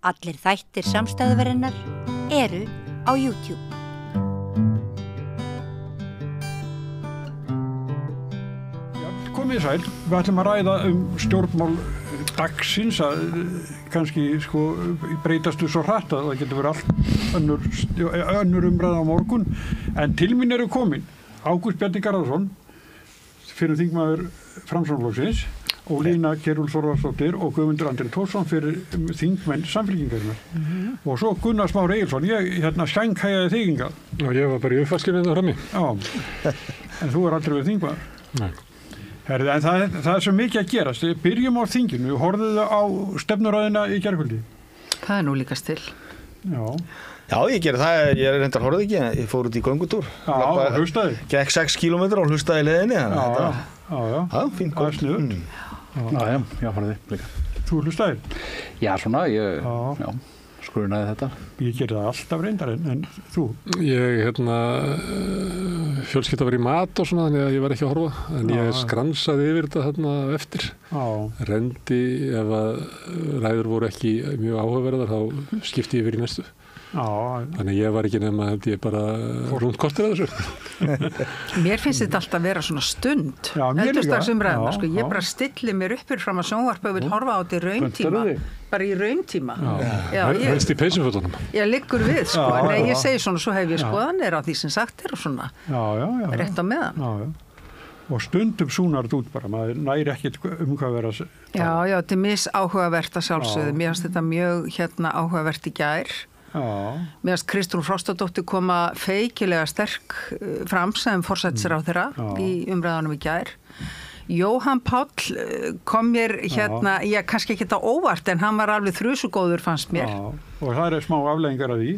Allir þættir samstæðuverinnar eru á YouTube. Komið sæl, við ætlum að ræða stjórnmál dagsins að kannski breytastu svo hratt að það getur verið allt önnur umræða á morgun. En til mín eru komin Ágúst Bjarni Garðarsson, fyrir þingmaður Framsóknarflokksins, og Lína Kjerúlf Þorvaldsdóttir og Guðmundur Andri Thorsson fyrir þingmenn Samfylkingarinnar. Og svo Gunnar Smári Egilsson, ég skænkhæjaði þig hingað. Og ég var bara í uppvaskinu hérna frammi. Já, en þú er aldrei verið þingmaður. Nei. Herði, en það er svo mikið að gerast. Byrjum á þinginu, horfðuðu á stefnuræðina í gærkvöldi? Það er nú líkast til. Já. Já, ég gerði það, ég reyndar horfði ekki, ég fór út í göngutúr. Já, hlustaði. Gekk 6 kilometra og hlustaði í leiðinni. Já, fínt gott. Já, farði líka. Þú hlustaði? Já, svona, ég skrunaði þetta. Ég gerði það alltaf reyndar, en þú? Ég, fjölskylda var í mat og svona, þannig að ég var ekki að horfa, en ég skransaði yfir þetta þarna eftir. Rendi, ef að ræður voru ekki mjög áhugaverðar, þá skipti ég yfir í næstu. Þannig ég var ekki nema, held ég bara rúmt kortir að þessu. Mér finnst þetta alltaf að vera svona stund. Eldurstagsumræðina, ég bara stilli mér uppur fram að sjónvarpa og vil horfa á þetta í rauntíma. Bara í rauntíma. Helst í peysufötunum. Ég liggur við, Nei, ég segi svona, svo hef ég skoðanir á því sem sagt er og svona. Rétt á meðan. Og stundum súnar þetta út bara, maður næri ekkert hvað vera að... Já, þetta er misáhugavert að sjálfsögðu. Mér finnst þetta mjög áhugavert í gær. Mér finnst Kristrún Frostadóttir koma feikilega sterk fram sem forsætisráðherra í umræðunum í gær. Jóhann Páll kom mér ég kannski ekki þetta óvart, en hann var alveg þrjusugóður fannst mér. Og það smá afleiðingar af því.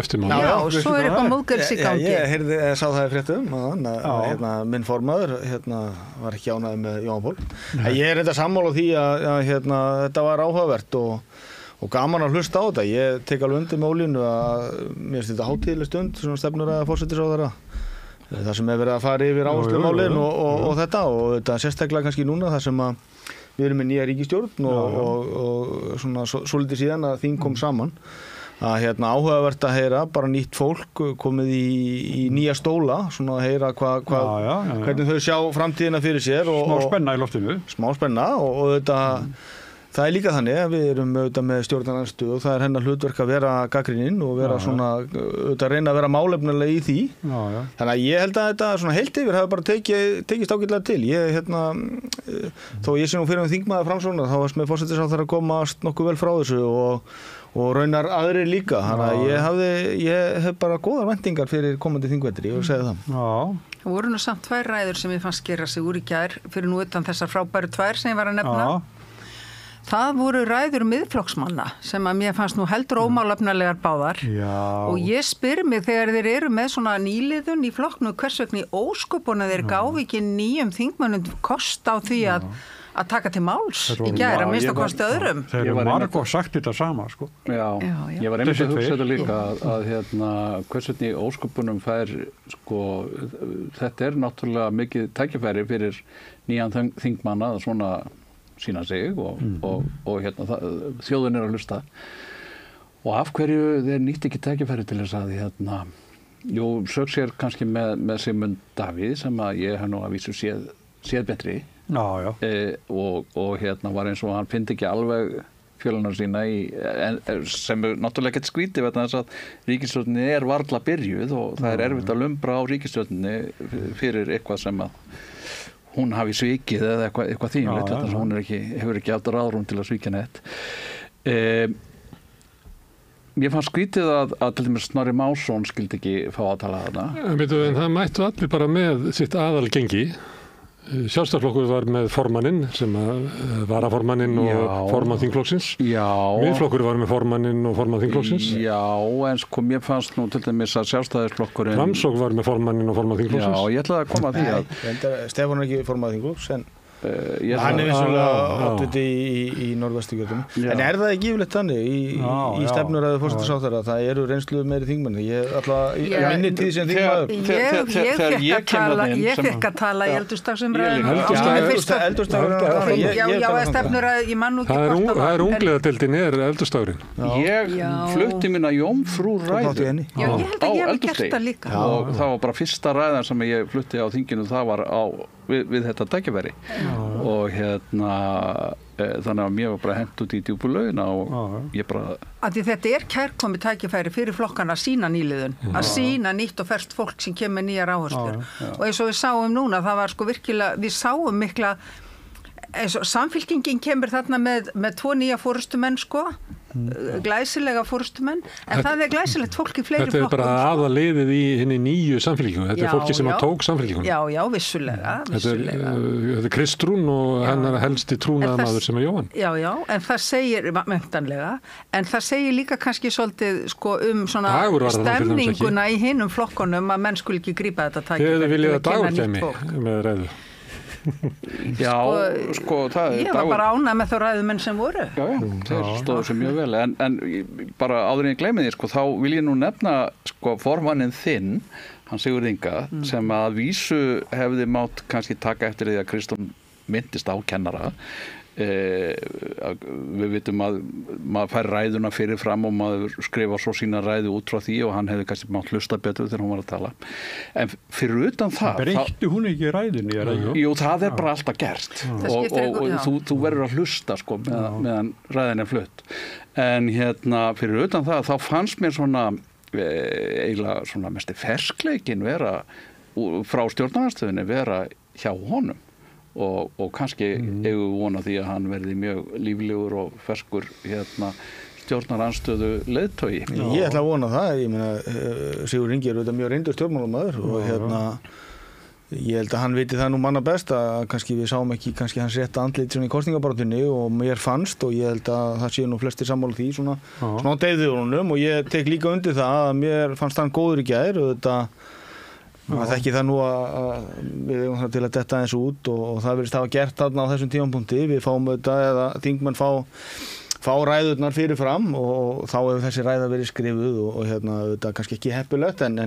Eftirmáli. Já, og svo eitthvað móðgæls í gangi. Ég sá það í fréttum, minn formaður var ekki ánægður með Jóhann Páll. Ég er þetta sammála því að þetta var áhugavert og gaman að hlusta á þetta. Ég tek alveg undir með Ólínu að mér finnst þetta hátíðleg stund, svona stefnuræða forsætisráðherra. Það sem verið að fara yfir áherslumálin og þetta, og þetta sérstaklega kannski núna þar sem að við erum með nýja ríkisstjórn og svona svolítið síðan að þing kom saman. Að áhugavert að heyra bara nýtt fólk komið í nýja stóla, svona að heyra hvernig þau sjá framtíðina fyrir sér. Smá spenna í loftinu. Smá spenna og þetta... Það er líka þannig að við erum auðvitað með stjórnarandsstöðu og það er hennar hlutverk að vera gagnrýnin og vera svona, auðvitað reyna að vera málefnilega í því. Þannig að ég held að þetta svona heilt yfir hafi bara tekist ágætlega til. Þó ég sé nú fyrir þingmaður Framsóknar, þá varst með forsætisráðherra að komast nokkuð vel frá þessu og raunar aðrir líka. Þannig að ég hef bara góðar væntingar fyrir komandi þingvetri, ég vil segja það. Það voru nú samt 2 ræður sem ég fannst gera sig úr í gær fyrir nú utan þessar frábæru 2 sem ég var að nefna. Það voru ræður miðflokksmanna sem að mér fannst nú heldur ómálefnalegar báðar. Og ég spyr mig þegar þeir eru með svona nýliðun í flokknu, hvers vegna í ósköpuna þeir gáfi ekki nýjum þingmönnum kost á því að taka til máls í gær að minnsta kosti öðrum. Þeir eru margóð sagt þetta sama, sko. Já, ég var einmitt að hugsa þetta líka að hvers vegna í ósköpunum fær, sko, þetta er náttúrulega mikið tækifæri fyrir nýjan þingmanna að svona sína sig og þjóðin er að hlusta og af hverju þeir nýtt ekki tækifæri til þess að sög sér kannski með Sigmund Davíð sem að ég hef nú að vísu séð betri og var eins og hann fyndi ekki alveg fjölunar sína sem er náttúrulega ekkert skrítið vegna þess að ríkisstjórninni er varla byrjuð og það er erfitt að lumbra á ríkisstjórninni fyrir eitthvað sem að hún hafi svikið eða eitthvað þínlegt, þannig að hún hefur ekki haft ráðrúm til að svíkja neitt. Mér fannst skrítið að til dæmis Snorri Másson skildi ekki fá að tala þarna. En það mættu allir bara með sitt aðalgengi. Sjálfstæðisflokkur var með formanninn sem varaformanninn og formann þingflokksins. Miðflokkur var með formanninn og formann þingflokksins. Já, en sko mér fannst nú til dæmis að Sjálfstæðisflokkurinn... Framsókn var með formanninn og formann þingflokksins. Já, ég ætlaði að koma að því að... Stefán er ekki formann þingflokks, en... Hann vissulega oddviti í Norðvesturkjördæmi. En það ekki yfirleitt þannig í stefnuræðu forsætisráðherra? Það eru reynslu meiri þingmenn. Ég alltaf í minni tíð sem þingmaður. Ég fekk að tala í eldhúsdagsumræðum. Já, stefnuræðu, ég man nú ekki hvort það var. Ungliðadeildin eldhúsdagurinn. Ég flutti mína jómfrúræðu á eldhúsdegi og það var bara fyrsta ræðan sem ég flutti á þinginu, það var við þetta tækifæri og þannig að mér var bara hent út í djúpu laugina og ég bara... Þetta kærkomið tækifæri fyrir flokkana að sína nýliðun, að sína nýtt og ferskt fólk sem kemur með nýjar áherslur og eins og við sáum núna, það var sko virkilega, við sáum mikla, eins og Samfylkingin kemur þarna með 2 nýja forystumenn sko, glæsilega forystumenn, en það glæsilegt fólk í fleiri flokkum. Þetta bara aðaliðið í hinni nýju Samfylkingu, þetta fólki sem tók Samfylkingunum. Já, vissulega. Þetta Kristrún og hennar helsti trúnaðarmaður sem Jóhann. Já, en það segir, menntanlega, en það segir líka kannski svolítið sko svona stemninguna í hinum flokkunum að menn skuli ekki grípa þetta tækifæri. Þið viljið að Dagur kemi með ræðu. Já, sko það ég var bara ánægð með þá ræðumenn sem voru. Já, þeir stóðu sér mjög vel en bara áður en ég gleymi því sko, þá vil ég nú nefna sko formanninn þinn, hann Sigurð Inga, sem að vísu hefði mátt kannski taka eftir því að Kristján myndist á kennara. Við vitum að maður fær ræðuna fyrir fram og maður skrifa svo sína ræðu út frá því og hann hefði kannski mátt hlusta betur þegar hún var að tala en fyrir utan það breytti hún ekki ræðunni? Jú, það bara alltaf gert og þú verður að hlusta sko meðan ræðin flutt en fyrir utan það þá fannst mér svona eiginlega svona mesti ferskleikin vera frá stjórnarandstöðunni vera hjá honum og kannski eigum við vona því að hann verði mjög líflegur og ferskur stjórnarandstöðu leiðtogi. Ég ætla að vona það, ég meina Sigurður Ingi auðvitað mjög reyndur stjórnmálamaður og ég held að hann viti það nú manna best að kannski við sáum ekki kannski hans rétta andlit svona í kosningabaráttunni og mér fannst og ég held að það séu nú flestir sammála því svona deyðurunum og ég tek líka undir það að mér fannst hann góður í gær og maður þekki það nú að við eigum það til að detta eins út og það verðist hafa gert þarna á þessum tímapunkti. Við fáum auðvitað eða þingmenn fá ræðurnar fyrir fram og þá hefur þessi ræða verið skrifuð og auðvitað kannski ekki heppilegt en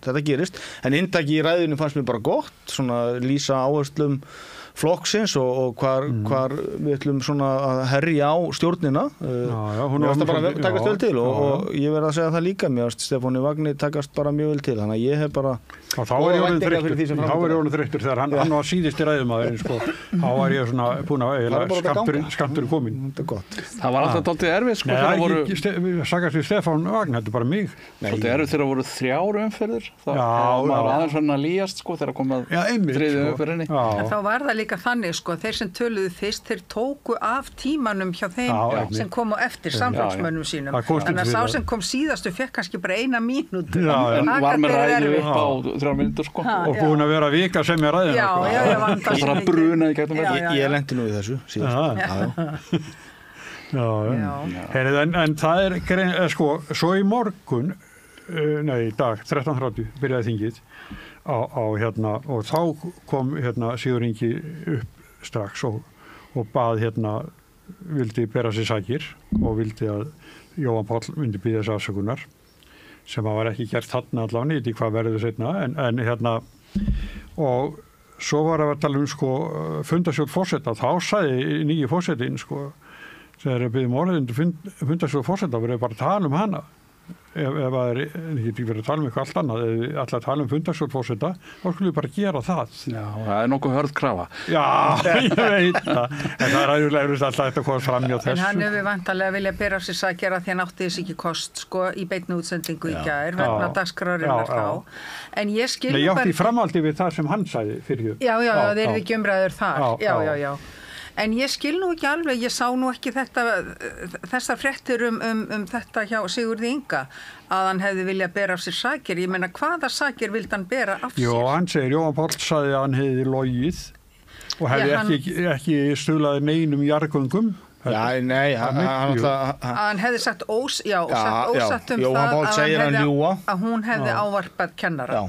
þetta gerist. En inntaki í ræðinu fannst mér bara gott, svona lýsa áherslum flokksins og hvar við ætlum svona að herja á stjórnina. Mér varst það bara takast vel til og ég verð að segja það líka, mér varst Stefáni Vagni takast bara mjög vel til, þannig að ég hef bara þá er ég orðinn þreyttur þegar hann var síðusti ræðumaðurinn sko, þá var ég svona búin að skammturinn kominn. Það var alltaf dálítið erfið sko þegar sagast við Stefán Vagni, þetta er bara mig. Dálítið erfið þegar voru 3 umferðir, þá var aðeins svona líjast sko þegar kom að 3. umferðinni. Þá var það líka þannig sko, þeir sem töluðu fyrst, þeir tóku af tímanum hjá þeim sem kom á eftir samfélagsmönnum sínum. Þannig að sá sem kom síðastu fekk kannski bara 1 mínútu. Var með ræðu upp á 3 mínútur sko. Og búin að vera vika sem ég ræði. Það bara brunaði gegnum þetta. Ég lenti nú í þessu síðast. En það sko, svo í morgun, í dag, 13:30, byrjaði þingið og þá kom Sigurður Ingi upp strax og bað vildi bera sig sakir og vildi að Jóhann Páll myndi biðja þess afsökunar sem var ekki gert þarna allavega, nýtt í hvað verður seinna en og svo var að tala sko fundarstjórn forseta, þá sagði nýji forsetinn sko þegar við biðjum orðið fundarstjórn forseta verður bara að tala hana ef það ekki verið að tala eitthvað allt annað ef alltaf að tala fundarstjórn forseta þá skulum við bara gera það. Já, það nokkuð hörð krafa. Já, ég veit það en það auðvitað alltaf þetta komast fram hjá þessu. En hann hefur vantarlega viljað bera sig sakir að því hann átti þess ekki kost sko í beinni útsendingu í gær vegna dagskrárinnar þá. En ég skil ég átti í framhaldi við það sem hann sagði fyrir. Já, þeir eru ekki umræður þar. Já. En ég skil nú ekki alveg, ég sá nú ekki þessar fréttir þetta hjá Sigurði Inga að hann hefði viljað bera af sér sakir. Ég meina, hvaða sakir vildi hann bera af sér? Hann segir, Jóhann Páll sagði að hann hefði logið og hefði ekki stuðlaði neinum jarðgöngum Nei, hann hefði sagt ósatt um það að hún hefði ávarpað kennara.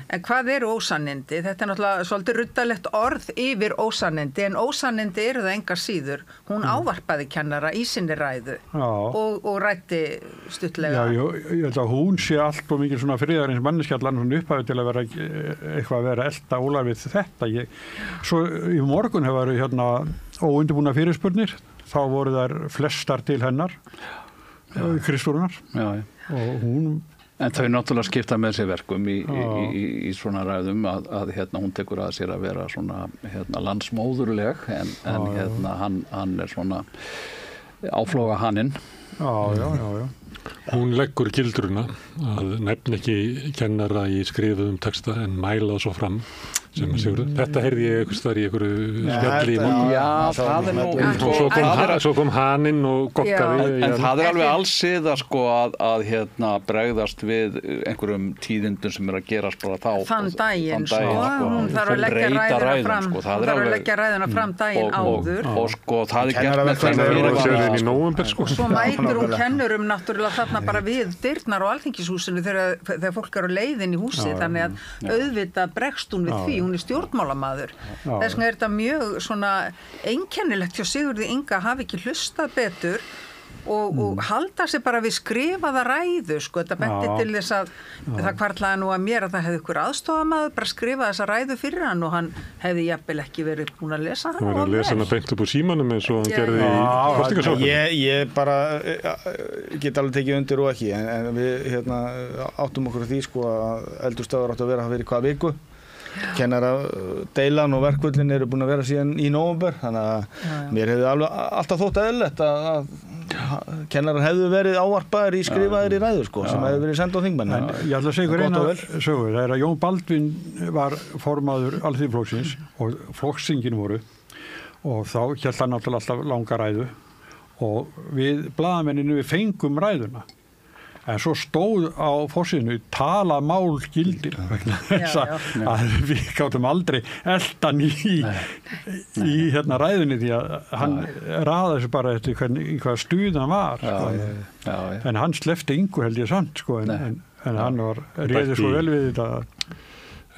En hvað eru ósannindi? Þetta náttúrulega svolítið ruddalegt orð yfir ósannindi, en ósannindi eru það engar síður. Hún ávarpaði kennara í sinni ræðu og ræddi stuttlega. Já, ég held að hún sé allt og mikið svona friðarins manneskjallan svona upphæðu til að vera eitthvað að vera elda Ólafið þetta. Svo í morgun hefur hérna óundirbúna fyrirspurnir, þá voru þær flestar til hennar, Kristúrunar, og hún... En þau náttúrulega skipta með sér verkum í svona ræðum að hérna hún tekur að sér að vera svona hérna landsmóðurleg, en hérna hann er svona áflóga haninn. Já. Hún leggur gildruna að nefn ekki kennara í skrifuðum texta en mæla svo fram sem að Sigurður. Þetta heyrði ég einhvers þar í einhverju spjalli í morgun. Já, það er nú... Svo kom haninn og gokkaði. En það er alveg allsið að hérna bregðast við einhverjum tíðindum sem er að gerast bara þá. Þann daginn, hún þarf að leggja ræðuna fram daginn áður. Og sko, það er gert með þeim svo mætir hún kennurum náttúrulega þarna bara við dyrnar á Alþingishúsinu þegar fólk eru á leiðin í húsi, þannig að auðvitað bregst hún við því. Hún er stjórnmálamaður. Þess vegna er þetta mjög svona einkennilegt hjá Sigurði Inga hafi ekki hlustað betur og halda sig bara við skrifaða ræðu, sko. Þetta benti til þess að það hvartlaði nú að mér að það hefði ykkur aðstofamaður bara skrifað þessa ræðu fyrir hann og hann hefði jafnvel ekki verið búin að lesa hana. Hann var að lesa hana beint upp úr símanum eins og hann gerði í kostingasóknum. Ég bara get alveg tekið undir og ekki, en við hérna áttum okkur því, sko, að eldurstafur áttu að vera hvað viku. Kennara deilan og verkvöllin eru búin að vera síðan í nóvember, þannig að mér hefði alltaf þótt eðlilegt að kennarar hefðu verið ávarpaðir í skrifaðir í ræður, sko, sem hefði verið send á þingmenn. Ég ætla að segja ykkur eina sögu, það er að Jón Baldvin var formaður Alþýðuflokksins og flokksþingin voru og þá hélt hann náttúrulega alltaf langa ræðu og við blaðamenninu við fengum ræðuna. En svo stóð á forsíðunni tala mál gildir að við gátum aldrei eldan í hérna ræðunni því að hann raði þessu bara eftir hvað stuðan var. En hann slefti Ingu held ég samt, sko, en hann réði svo vel við þetta.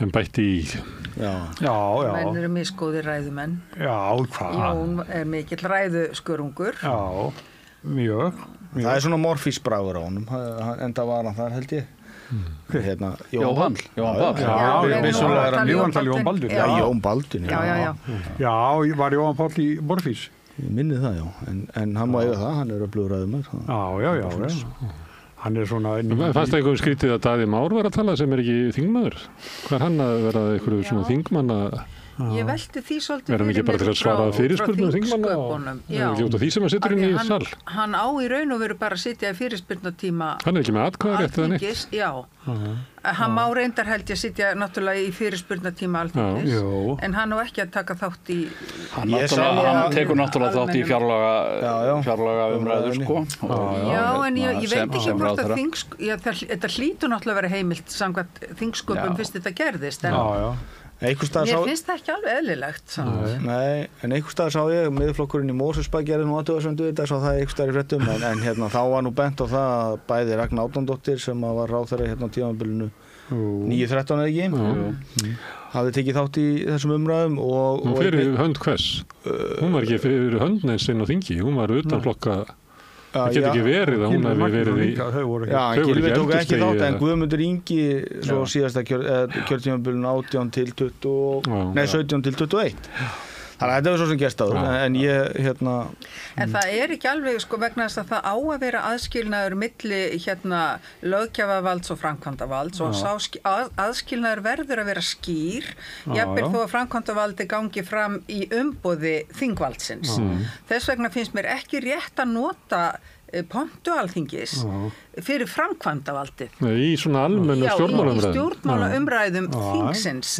En bætti í. Menn eru misgóðir ræðumenn. Já, hvað? Jón er mikill ræðuskörungur. Já, mjög. Það er svona morfísbragur á honum, enda var hann þar held ég. Hérna, Jón Páll. Jón Baldvin. Já, Jón Baldvin. Já, var Jón Páll í morfís? Ég minni það, já, en hann má eiga það, hann er öflugur ræðumaður. Já. Hann er svona... Fannst það einhverjum skrítið að Daði Már var að tala sem er ekki þingmaður? Hvað er hann að vera einhverju svona þingmanna? Ég velti því svolítið fyrir mig bara til að svara fyrirspurnum þingmanna og ekki út af því sem hann situr inn í sal. Hann á í raun og veru bara að sitja í fyrirspurnatíma hann er ekki með atkvæðarétt eða neitt. Já, hann má reyndar held ég sitja náttúrulega í fyrirspurnatíma Alþingis, en hann á ekki að taka þátt í hann tekur náttúrulega þátt í fjárlaga umræður, sko. Já, en ég veit ekki hvort að þetta hlýtur náttúrulega að vera heimilt samkvæmt þingsköpum fyrst þetta gerðist, en mér finnst það ekki alveg eðlilegt. Nei, en einhvers staðar sá ég Miðflokkurinn í Mosfellsbæ gerði nú athugasemd við þetta, sá það einhvers staðar í fréttum, en hérna þá var nú bent á það að bæði Ragna Árnadóttir sem var ráðherra hérna á tímabilinu 9-13 eða ekki, hafði tekið þátt í þessum umræðum og fyrir hönd hvers? Hún var ekki fyrir hönd neins inn á þingi, hún var utan flokka. Það getur ekki verið að hún hefði verið í... Já, Gylfi tók ekki þátt, en Guðmundur Ingi svo síðasta kjörtímabilinu 17 til 21. Þannig að þetta var svo sem gerst áður, en ég, hérna... En það er ekki alveg, sko, vegna þess að það á að vera aðskilnaður milli, hérna, löggjafarvalds og framkvæmdavalds og sá aðskilnaður verður að vera skýr, jafnvel þó að framkvæmdavaldi gangi fram í umboði þingvaldsins. Þess vegna finnst mér ekki rétt að nota pontu Alþingis fyrir framkvæmdavaldið. Í svona almennu stjórnmálaumræðum. Já, í stjórnmálaumræðum þingsins.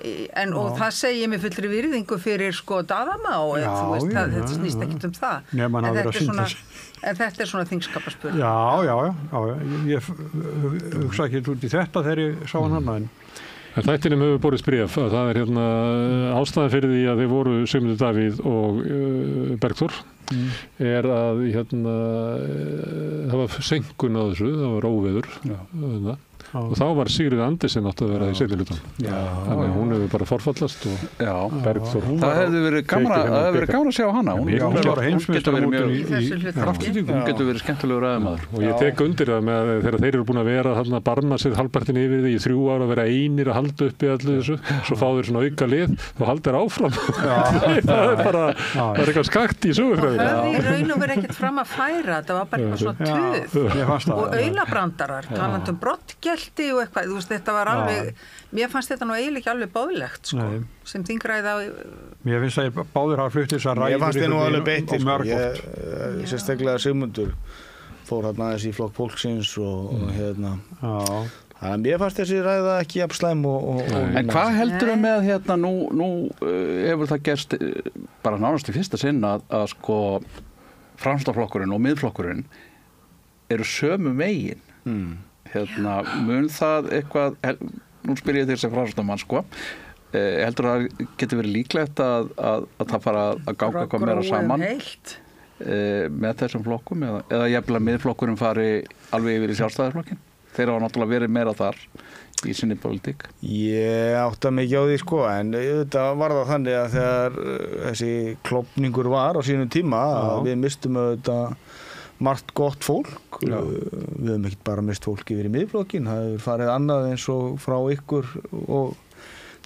Og það segir mér fullri virðingu fyrir, sko, Daðama og þetta snýst ekkert um það. En þetta er svona þingskaparspurning. Já. Ég hugsa ekki út í þetta þegar ég sá hann hana. En þættinum hefur borist bréf að það er hérna ástæðan fyrir því að þeir voru Sigmundur Davíð og Bergþór að það var senkun á þessu, það var óveður og þá var Sigríður Andersen átt að vera í seinni hlutanum. Þannig að hún hefur bara forfallast og Bergþór. Það hefði verið gaman að sjá hana. Hún getur verið mjög kraftsýtingum. Hún getur verið skemmtilegur ræðumaður. Og ég tek undir það með þegar þeir eru búin að vera þarna að barma sig halvpartin yfir því í 3 ár að vera einir að halda uppi allu þessu. Svo fá þeir svona auka lið og halda þeir áfram. Það er eitthvað skakt í sögufræðinu. Það í raun og verið ekkert fram að færa. Það var bara eitthvað svona tuð og aulabrandarar, talandi brottgelti og eitthvað, þú veist, þetta var alveg, mér fannst þetta nú eiginlega ekki alveg báðlegt, sko, sem þingræði á... Mér finnst að báðir hafa flutt þessar ræður. Mér fannst þið nú alveg beittir, sko, sérstaklega Sigmundur fór hérna aðeins í Flokk Fólksins og hérna... Þannig að mér fannst þessi ræða ekki jafn slæm og En hvað heldur þau með hérna, nú hefur það gerst bara nánast í fyrsta sinn að sko Framsóknarflokkurinn og Miðflokkurinn eru sömu megin. Hérna, mun það eitthvað, nú spyr ég þér sem Framsóknarmann, sko, heldur það getur verið líklegt að það fara að ganga eitthvað meira saman með þessum flokkum eða jafnvel að Miðflokkurinn fari alveg yfir í Sjálfstæðisflokkinn? Þeir hafa náttúrulega verið meira þar í sinni politík. Ég átta mikið á því, sko, en auðvitað var það þannig að þegar þessi klofningur var á sínum tíma að við mistum auðvitað margt gott fólk. Við höfum ekkert bara mist fólk yfir í Miðflokkinn, það hefur farið annað eins og frá ykkur og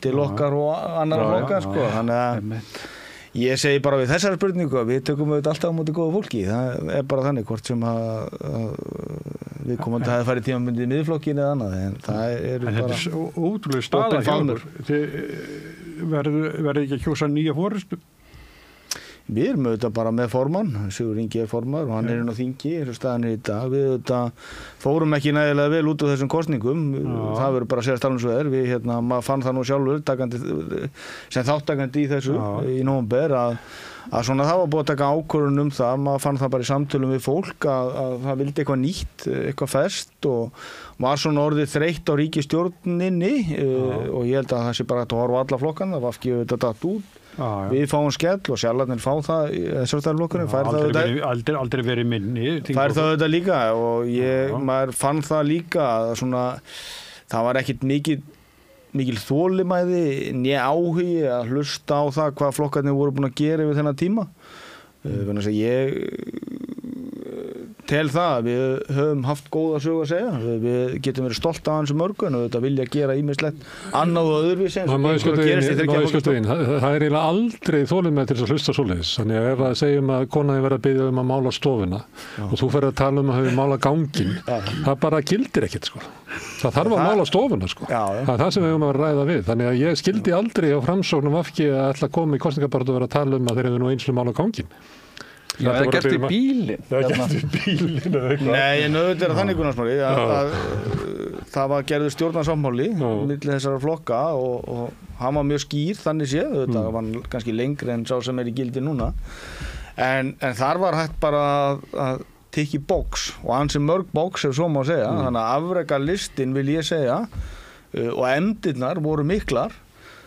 til okkar og annara flokka, sko. Þannig að ég segi bara við þessari spurningu að við tökum auðvitað alltaf á móti góða fólki. Það er bara þannig, hvort sem að við komandi hafi farið tímabundið í Miðflokkinn eða annað, en það eru bara... En þetta er ótrúlega staða hjá okkur. Þið verður ekki að kjósa nýja forystu? Við erum auðvitað bara með formann, Sigurður Ingi er formaður og hann er inn á þingi, eins og staðan er í dag. Við auðvitað fórum ekki nægilega vel út úr þessum kosningum, það verður bara að segja starfnsveður. Við maður fann það nú sjálfur, sem þáttakandi í þessu í nóvember, að svona það var búið að taka ákvörðun það, maður fann það bara í samtölum við fólk að það vildi eitthvað nýtt, eitthvað ferskt og var svona orðið þreytt á ríkisstjórninni og ég held að það sé bara að horfa alla flokkana, það var ekki auðvitað datt út. Við fáum skell og sjálfarnir fá það í Sjálfstæðisflokkurinn. Aldrei verið minni. Fær það auðvitað líka og maður fann það líka að svona, það var ekkit mikil þolinmæði né áhugi að hlusta á það hvað flokkarnir voru búin að gera yfir þennan tíma. Ég tel það að við höfum haft góða sögu að segja. Við getum verið stolt af hans mörgu en auðvitað vilja gera ýmislegt annað og öðruvísi eins og gerist í það er eiginlega aldrei þolinmæði til þess að hlusta svoleiðis. Þannig að ef að segjum að konaði verið að biðja að mála stofuna og þú ferð að tala að hafa mála ganginn, það bara gildir ekkert, sko. Það þarf að mála stofuna, sko. Það er það sem við höfum að ræða við. Þannig að ég skildi aldrei á Framsóknum VG að ætla að koma í kosningabaráttu og vera að tala að þeir hefðu nú eins og mála ganginn. Það er gert í bílinn. Nei, en auðvitað er þannig Gunnarsmári að það var gerður stjórnarsáttmáli milli þessara flokka og hann var mjög skýr þannig séð, auðvitað var hann kannski lengri en sá sem er í gildi núna. En þar var hægt bara að tikka í box og ansi mörg box ef svo má segja, þannig að afrekalistin vil ég segja og efndirnar voru miklar.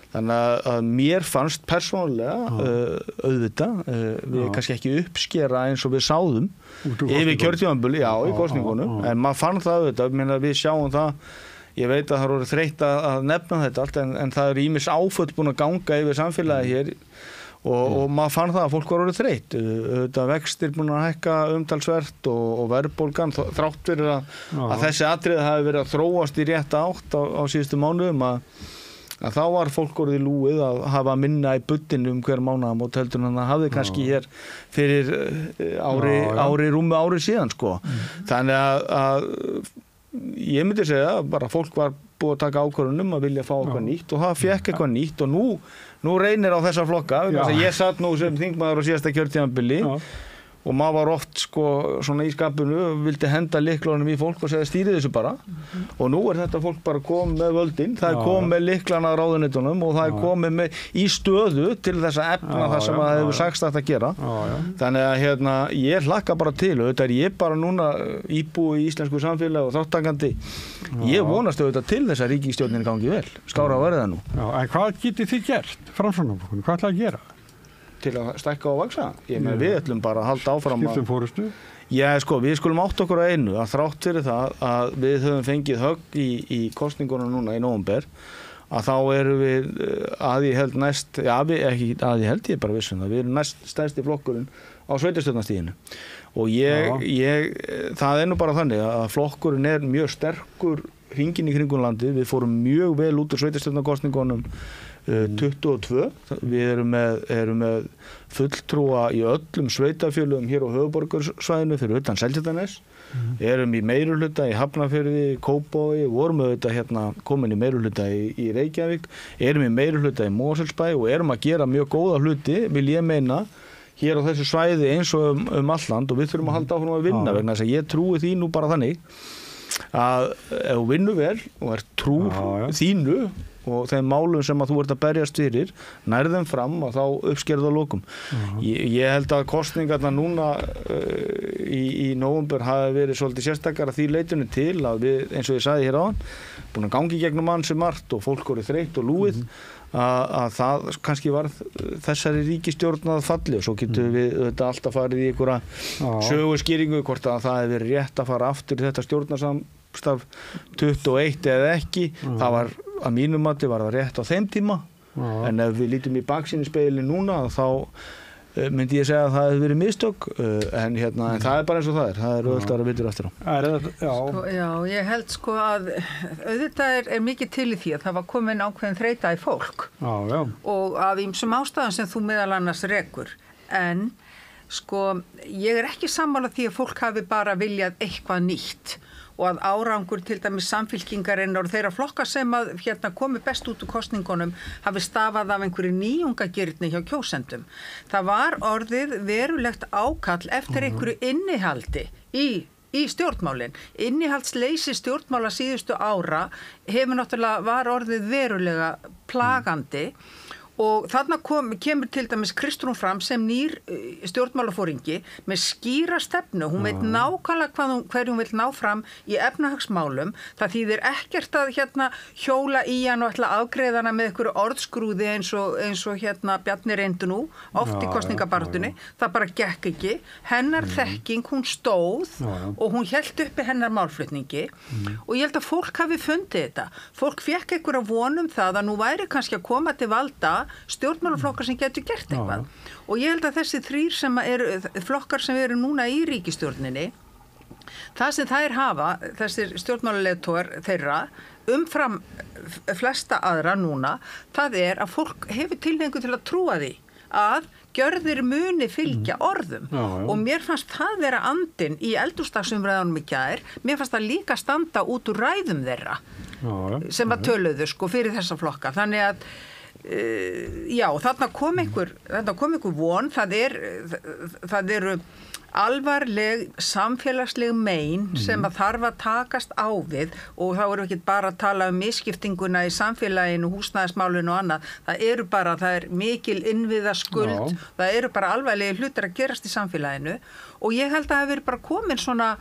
Þannig að mér fannst persónulega auðvitað, við kannski ekki uppskera eins og við sáðum yfir kjörtímabili, í kosningunum, en maður fann það auðvitað, við sjáum það, ég veit að það eru þreytt að nefna þetta allt, en það eru ýmis áföll búin að ganga yfir samfélagi hér og maður fann það að fólk var orðið þreytt, auðvitað vextir búin að hækka umtalsvert og verðbólgan, þrátt fyrir að þessi atriði hafi verið að þróast í rétta átt á síðustu mánuðum að þá var fólk orðið lúið að hafa minna í buddinu hver mánaðamót heldur en það hafði kannski hér fyrir rúmi ári síðan, sko. Þannig að ég myndi segja bara fólk var búið að taka ákvörðun að vilja fá eitthvað nýtt og það fekk eitthvað nýtt og nú reynir á þessa flokka. Ég satt nú sem þingmaður á síðasta kjörtímabili og maður var oft, sko, svona í skapinu vildi henda lyklunum í fólk og segja stýrið þessu bara og nú er þetta fólk bara komið með völdin, það er komið með lyklana á ráðuneytunum og það er komið með í stöðu til þess að efna það sem það hefur sagst að gera. Þannig að ég hlakka bara til og þetta er ég bara núna íbúi í íslensku samfélagi og þáttakandi. Ég vonast auðvitað til þess að ríkisstjórnin gangi vel, skára að verða nú. En hvað getið þið gert, Framsóknarflokkurinn, hvað ætlaði að gera? til að stækka og vaksa. Við ætlum bara að halda áfram Skiptum fórustu? Já, sko, við skulum átt okkur að einu að þrátt fyrir það að við höfum fengið högg í kosningunum núna í nóvember, að þá erum við að ég held næst, ekki að ég held, ég er bara viss um það, við erum næst stærsti flokkurinn á sveitarstjórnarstiginu. Og það er nú bara þannig að flokkurinn er mjög sterkur hringinn í kringum landið. Við fórum mjög vel út úr sveitarstjórnarkosningunum 22. Við erum með fulltrúa í öllum sveitarfélögum hér á höfuðborgarsvæðinu fyrir utan Seltjarnarnes. Erum í meirihluta í Hafnarfirði, Kópavogi, vorum auðvitað komin í meirihluta í Reykjavík, erum í meirihluta í Mosfellsbæ og erum að gera mjög góða hluti, vil ég meina, hér á þessu svæði eins og allt land og við þurfum að halda áfram að vinna vegna þess að ég trúi því nú bara þannig að ef þú vinnur vel og er trúr þínu og þeim málum sem að þú ert að berjast fyrir, nærðum fram og þá uppskerðu á lokum. Ég held að kosningarna núna í nóvember hafi verið svolítið sérstakar að því leitinu til að við, eins og ég sagði hér áðan, búin að gangi gegnum ansi margt og fólk voru þreytt og lúið, að það kannski var þessari ríkisstjórn að falli og svo getum við þetta alltaf farið í einhverja söguskýringu hvort að það hefur verið rétt að fara aftur í þetta stjórnarsamstarf 21 eða ekki. Það var, að mínum mati var það rétt á þeim tíma, en ef við lítum í baksýnisspegilinn núna þá myndi ég segja að það hefur verið mistök, en það er bara eins og það er auðvitað að vitur eftir á. Já, ég held sko að auðvitað er mikið til í því að það var komin ákveðin þreyta í fólk og af ýmsum ástæðum sem þú meðal annars rekur, en sko ég er ekki sammála því að fólk hafi bara viljað eitthvað nýtt og að árangur til dæmis samfylkingarinnar og þeirra flokka sem að komi best út úr kosningunum hafi stafað af einhverju nýjungagirni hjá kjósendum. Það var orðið verulegt ákall eftir einhverju innihaldi í stjórnmálin. Innihaldsleysi stjórnmála síðustu ára var orðið verulega plagandi. Og þarna kemur til dæmis Kristrún fram sem nýr stjórnmálafóringi með skýra stefnu. Hún veit nákvæmlega hverju hún vil ná fram í efnahagsmálum. Það þýðir ekkert að hjóla í hann og ætla að afgreiða hana með einhverju orðskrúði eins og Bjarni reyndi nú, oft í kosningabaráttunni. Það bara gekk ekki. Hennar þekking, hún stóð og hún hélt uppi hennar málflutningi. Og ég held að fólk hafi fundið þetta. Fólk fékk einhverja von það að nú væri kannski að koma til valda stjórnmálaflokkar sem getur gert eitthvað. Og ég held að þessi flokkar sem eru núna í ríkisstjórninni, það sem þær hafa, þessir stjórnmálaleiðtogar þeirra, umfram flesta aðra núna, það er að fólk hefur tilhneigingu til að trúa því að gjörðir muni fylgja orðum. Og mér fannst það vera andinn í eldhúsdagsumræðunum í gær, mér fannst það líka standa út úr ræðum þeirra sem að töluðu fyrir þessa flokka. Þannig að þarna kom einhver von, það eru alvarleg samfélagsleg mein sem að þarf að takast á við og þá erum við ekki bara að tala um misskiptinguna í samfélaginu, húsnæðismálinu og annað, það er mikil innviðaskuld, það eru bara alvarlegir hlutir að gerast í samfélaginu og ég held að það hefur bara komin svona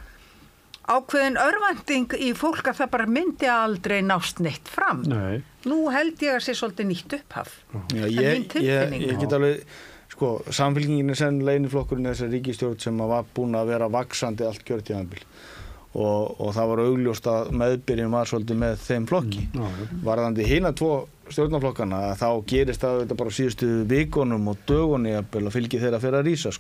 ákveðin örvænting í fólk að það bara myndi aldrei nást neitt fram. Nei. Nú held ég að sé svolítið nýtt upphaf. Ég get alveg, samfylkingin er sennilega eini flokkurinn þessar ríkisstjórn sem var búin að vera vaxandi allt kjörtímabil og það var augljóst að meðbyrjun var svolítið með þeim flokki. Varðandi hina tvo stjórnarflokkana þá gerist það þetta bara síðustu vikunum og dögunni að fylgi þeirra fyrir að rísa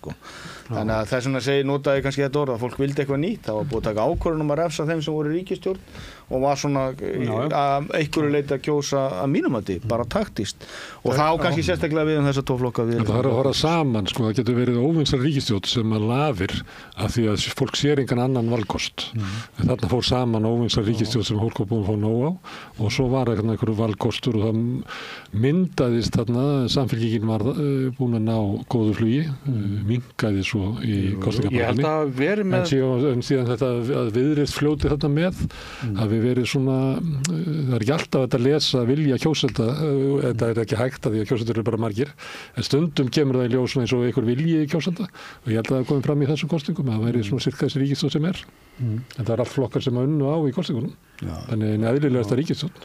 Þannig að þess vegna notaði kannski þetta orð að fólk vildi eitthvað nýtt. Það var búið að taka ákvörðun að refsa þeim sem voru í ríkisstjórn og var svona að einhverju leyti að kjósa að mínum mati, bara taktískt. Og þá kannski sérstaklega við þessa tvo flokka við. Það er að fara saman, það getur verið óvinnsar ríkisstjórn sem að lafir af því að fólk sér engan annan valkost. Þarna fór saman óvinnsar ríkisstjórn sem fólk var búin að fá nóg á og svo var einhverju valkostur og það myndaðist þarna, samfylkingin var búin að ná góðu flugi, minnkaði svo í kosningabaráttunni. Ég held að verið með... En síðan þetta að Viðreisn fljóti þarna með, hafi verið svona, það er ekki alltaf þetta að lesa vilja kjósenda, þetta er ekki hægt að því að kjósendur eru bara margir, en stundum kemur það í ljós eins og einhver vilji kjósenda og ég held að það komið fram í þessum kosningum, að það væri svona sirka þessi ríkisstjórn sem er. En það er allt flokkar sem unnu á í kosningunum. Þannig en eðlilegasta ríkisstjórn.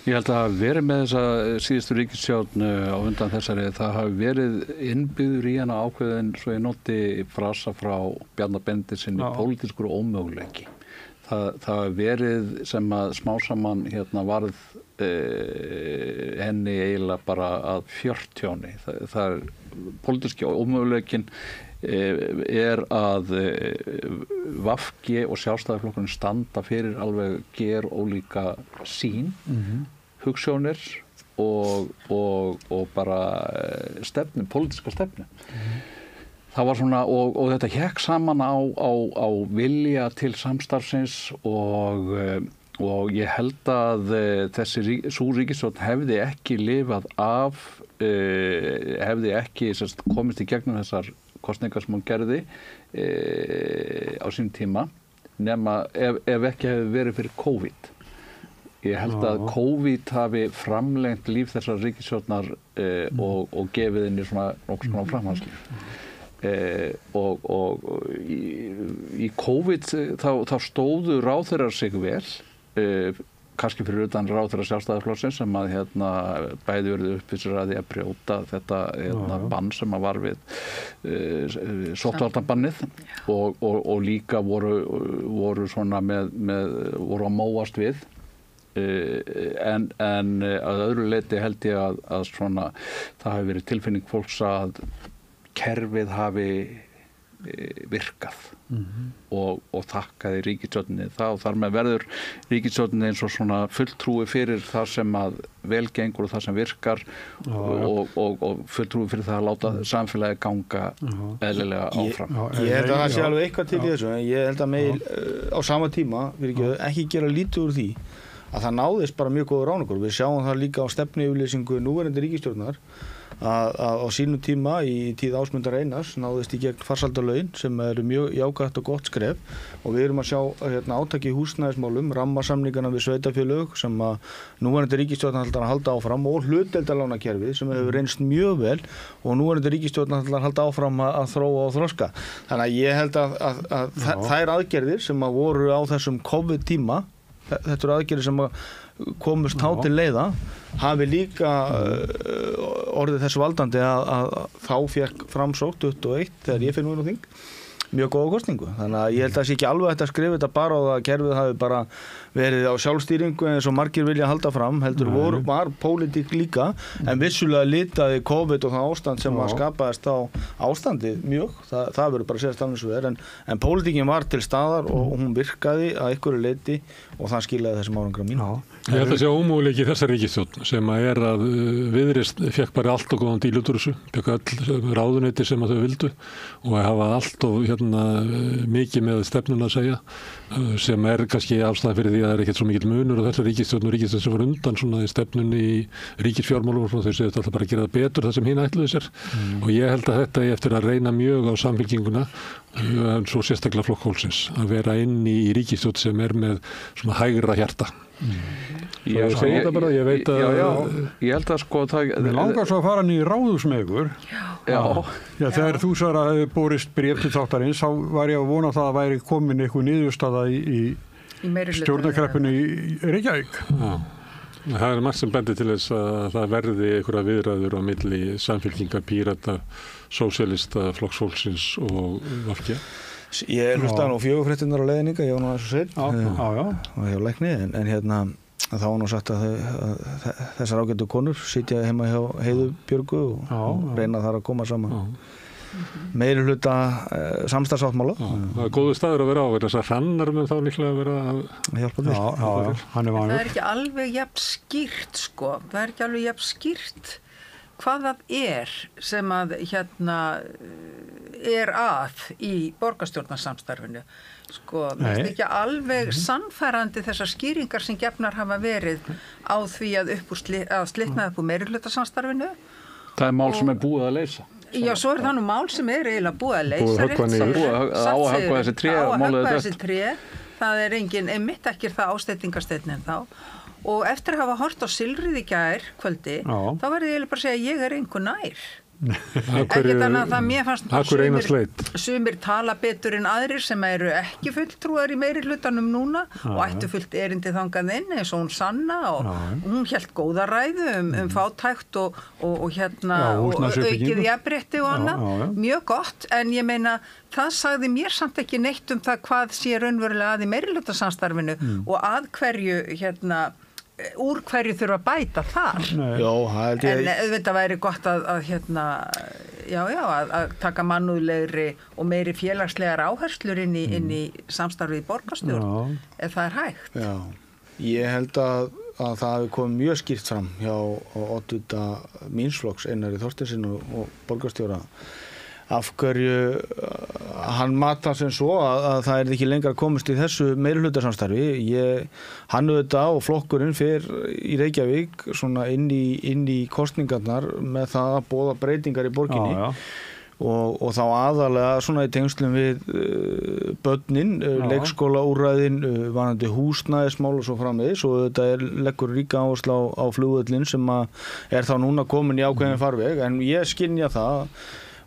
Ég held að verið með þessa síðustu ríkisstjórn á undan þessari, það hafi verið innbyggður í hana ákveðin, svo ég noti frasa frá Bjarna Benediktssyni, pólitískur ómöguleiki. Það hafi verið sem að smásaman varð henni eiginlega bara að fjörtjóni. Það pólitíski ómöguleikin að VG og Sjálfstæðisflokkurinn standa fyrir alveg ólíka sýn, hugsjónir og bara stefnu, pólitíska stefnu. Það var svona, og þetta hékk saman á vilja til samstarfsins og ég held að sú ríkisstjórn hefði ekki lifað af, hefði ekki komist í gegnum þessar kosningar sem hún gerði á sín tíma, nema ef ekki hefði verið fyrir COVID. Ég held að COVID hafi framlengt líf þessar ríkisstjórnar og gefið henni svona framhaldslíf. Og í COVID þá stóðu ráðherrar sig vel, kannski fyrir utan ráðherra Sjálfstæðisflokksins sem að bæði verið uppvísir að því að brjóta þetta bann sem að var við sóttvarnabannið og líka voru svona voru að móast við. En að öðru leyti held ég að svona það hafi verið tilfinning fólks að kerfið hafi virkað og þakkaði ríkisstjórninni það og þar með verður ríkisstjórninni eins og svona fulltrúi fyrir það sem að vel gengur og það sem virkar og fulltrúi fyrir það að láta samfélagi ganga eðlilega áfram. Ég held að það sé alveg eitthvað til í þessu, en ég held að meil á sama tíma ekki gera lítið úr því að það náðist bara mjög góður árangur. Við sjáum það líka á stefnuyfirlýsingu núverandi ríkisstjórnar að á sínum tíma í tíð Ásmundar Einars náðist í gegn farsældarlögin sem eru mjög jákvætt og gott skref og við erum að sjá átaki í húsnæðismálum, rammasamningana við sveitarfélög sem að núverandi ríkisstjórn ætlar að halda áfram og hlutdeildarlánakerfið sem hefur reynst mjög vel og núverandi ríkisstjórn ætlar að halda áfram að þróa og þroska. Þannig að ég held að þær aðgerðir sem að voru á þessum COVID tíma, þetta eru aðgerðir sem að komust til leiða, hafi líka orðið þessu valdandi að þá fékk Framsókn 21 þegar ég fyrir nú þing mjög góða kosningu. Þannig að ég held að það sé ekki alveg hægt að skrifa þetta bara á það að kerfið hafi bara verið á sjálfstýringu eins og margir vilja halda fram, heldur var pólitík líka, en vissulega litaði COVID og það ástand sem að skapaðist á ástandið mjög, það verður bara að segja stafnins við en pólitíkin var til staðar og hún virkaði að einhverju leyti og það skilaði þessum árangra mínu. Ég held að sé ómöguleiki í þessari ríkisstjórn sem að að Viðreisn fékk bara allt og góðan díl út úr þessu, fékk öll ráðuneyti sem að þau vildu og hafa allt og mikið með stefnuna að segja sem kannski ástæða fyrir því að það ekkert svo mikill munur á þessari ríkisstjórn og ríkisstjórn sem var undan svona í stefnunni í ríkisfjármálum og þau séu alltaf bara að gera það betur það sem hinn ætluðu sér og ég held að þetta eftir að reyna mjög á Samfylkinguna en svo sérstaklega Flokk fólksins að vera inn í ríkisstjórn sem með svona hægra hjarta. Ég veit að ég held að sko Mér langar svo að fara hann í ráðhúsmegur. Já, þegar þú sagðir að hefði borist bréf til þáttarins þá var ég að vona það að væri komin eitthvað niðurstaða í stjórnarkreppunni í Reykjavík. Það margt sem bendir til þess að það verði einhverja viðræður á milli Samfylkingar, Pírata, Sósíalista, Flokks fólksins og VG. Ég hlustaði nú 4 fréttirnar á leiðninga, ég var nú þessu seinn og hjá lækni, en þá var nú sagt að þessar ágætu konur sitja heima hjá Heiðu Björgu og reyna þar að koma saman meiri hluta samstarfsáttmála. Það er góður staður að vera á, þess að hrannar með þá líklega að vera að hjálpa til. Það er ekki alveg jafn skýrt sko, það er ekki alveg jafn skýrt hvað það sem að að í borgarstjórnarsamstarfinu. Sko, það er ekki alveg sannfærandi þessar skýringar sem gefnar hafa verið á því að slitna upp úr meirihlutasamstarfinu. Það er mál sem er búið að leysa. Já, svo er það nú mál sem eiginlega búið að leysa. Á að höggva þessi tré. Á að höggva þessi tré. Það er einmitt ekki það ásteytingarsteinninn þá. Og eftir að hafa hort á Silfrið í gær kvöldi, þá verði ég bara að segja að ég engu nær. Ekkert annað að það mér fannst sumir tala betur en aðrir sem eru ekki fulltrúar í meiri hlutanum núna og ættu fullt erindi þangað inn eins og hún Sanna og hún hélt góða ræðu um fátækt og aukið jafnrétti og annað, mjög gott, en ég meina það sagði mér samt ekki neitt um það hvað sé raunverulega að í meiri hlutansamstarfinu og að hverju úr hverju þurfa að bæta þar. Já, en auðvitað væri gott að taka mannúðlegri og meiri félagslegar áherslur inn í samstarfið í borgarstjórn ef það er hægt. Já, ég held að það hafi komið mjög skýrt fram hjá oddvita míns flokks Einari Þorsteinssyni og borgarstjóra af hverju hann matar sem svo að það er ekki lengra komist í þessu meirihlutasamstarfi. Hann auðvitað og flokkurinn fer í Reykjavík svona inn í kosningarnar með það að boða breytingar í borginni og þá aðalega svona í tengslum við börnin, leikskólaúrræðin, varðandi húsnæðismál og svo framvegis og auðvitað leggur ríka áherslu á flugvöllinn sem er þá núna komin í ákveðin farveg, en ég skynja það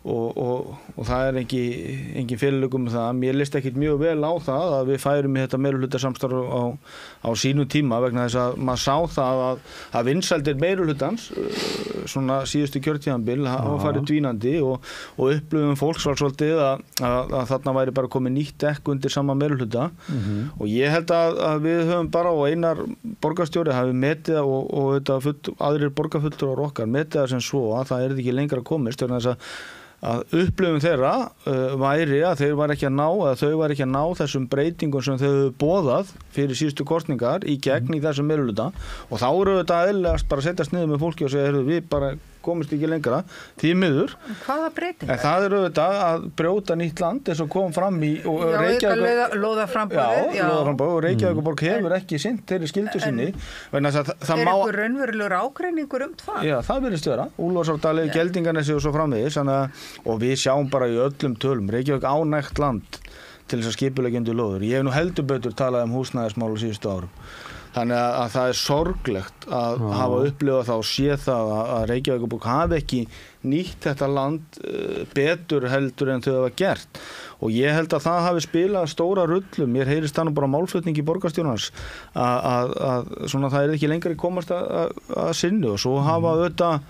og það er engin fyrirlögum með það. Mér list ekkit mjög vel á það að við færum í þetta meirihlutasamstarf á sínum tíma vegna þess að maður sá það að vinsældir meirihlutans svona síðustu kjörtímabil hafa farið dvínandi og upplifum fólks var svolítið að þarna væri bara komið nýtt dekk undir sama meirihluta og ég held að við höfum bara og Einar borgarstjóri hafi metið og aðrir borgarfulltrúar okkar metið það sem svo að það er ekki lengra komist vegna þess að upplifum þeirra væri að þau væri ekki að ná þessum breytingum sem þau hefur boðað fyrir síðustu kosningar í gegn í þessum meirihluta og þá eru þetta eðlilegast bara að setjast niður með fólki og segja við bara komist ekki lengra, því miður. Hvaða breytingar? Það eru auðvitað að brjóta nýtt land eins og kom fram í lóðaframboðið og Reykjavíkurborg hefur ekki sinnt þeirri skyldu sinni. Er ykkur raunverulegur ágreiningur það? Já, það virðist vera. Úlfarsárdalur, Geldinganesi og svo framvegis og við sjáum bara í öllum tölum Reykjavík ánægt land til þess að skipuleggja undir lóður. Ég hef nú heldur betur talað um húsnæðismál á síðustu árum. Þannig að það er sorglegt að hafa upplifað það og sé það að Reykjavíkurborg hafi ekki nýtt þetta land betur heldur en þau hafa gert. Og ég held að það hafi spilað stóra rullu. Mér heyrist það nú bara málflutningi borgarstjórnans að svona það er ekki lengur komast að sinni og svo hafa auðvitað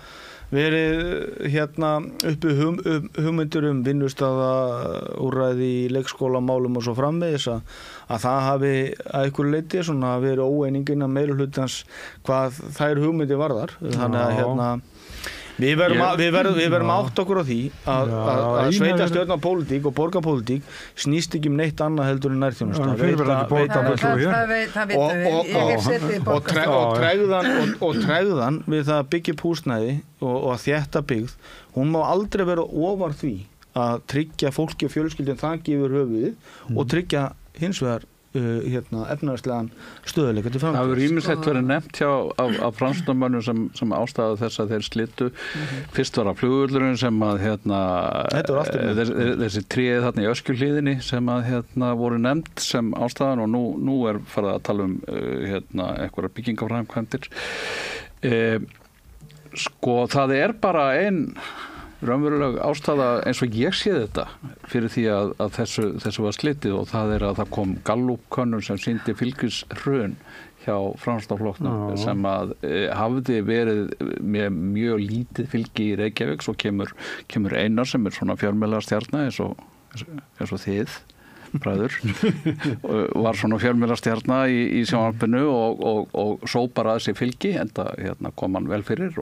verið uppi hugmyndur vinnustaðaúrræði í leikskólamálum og svo framvegis að það hafi að einhverju leyti svona verið óeiningin að meirihlutans hvað þær hugmyndir varðar. Þannig að við verðum átt okkur á því að sveitarstjórnarpólitík og borgarpólitík snýst ekki neitt annað heldur en nærþjónustu. Og tregðan við það að byggja upp húsnæði og að þétta byggð, hún má aldrei vera ofar því að tryggja fólki og fjölskyldum þaki yfir höfuðið og tryggja hins vegar efnahagslegan stöðuleika til framtíðar. Það hefur ýmislegt verið nefnt af fransnamönnum sem ástæðu þess að þeir slittu. Fyrst var að flugvöllurinn sem að þessi tréð þarna í Öskjuhlíðinni sem að voru nefnt sem ástæðan og nú er farið að tala um einhverjar byggingaframkvæmdir. Það er bara ein raunveruleg ástæða eins og ég sé þetta fyrir því að þessu var slitið og það er að það kom Gallup-könnun sem sýndi fylgishrun hjá Framsóknarflokknum sem að hafði verið með mjög lítið fylgi í Reykjavík, svo kemur Einar sem er svona fjölmiðlastjarna eins og þið bræður var svona fjölmiðlastjarna í sjónvarpinu og sópar að sig fylgi enda kom hann vel fyrir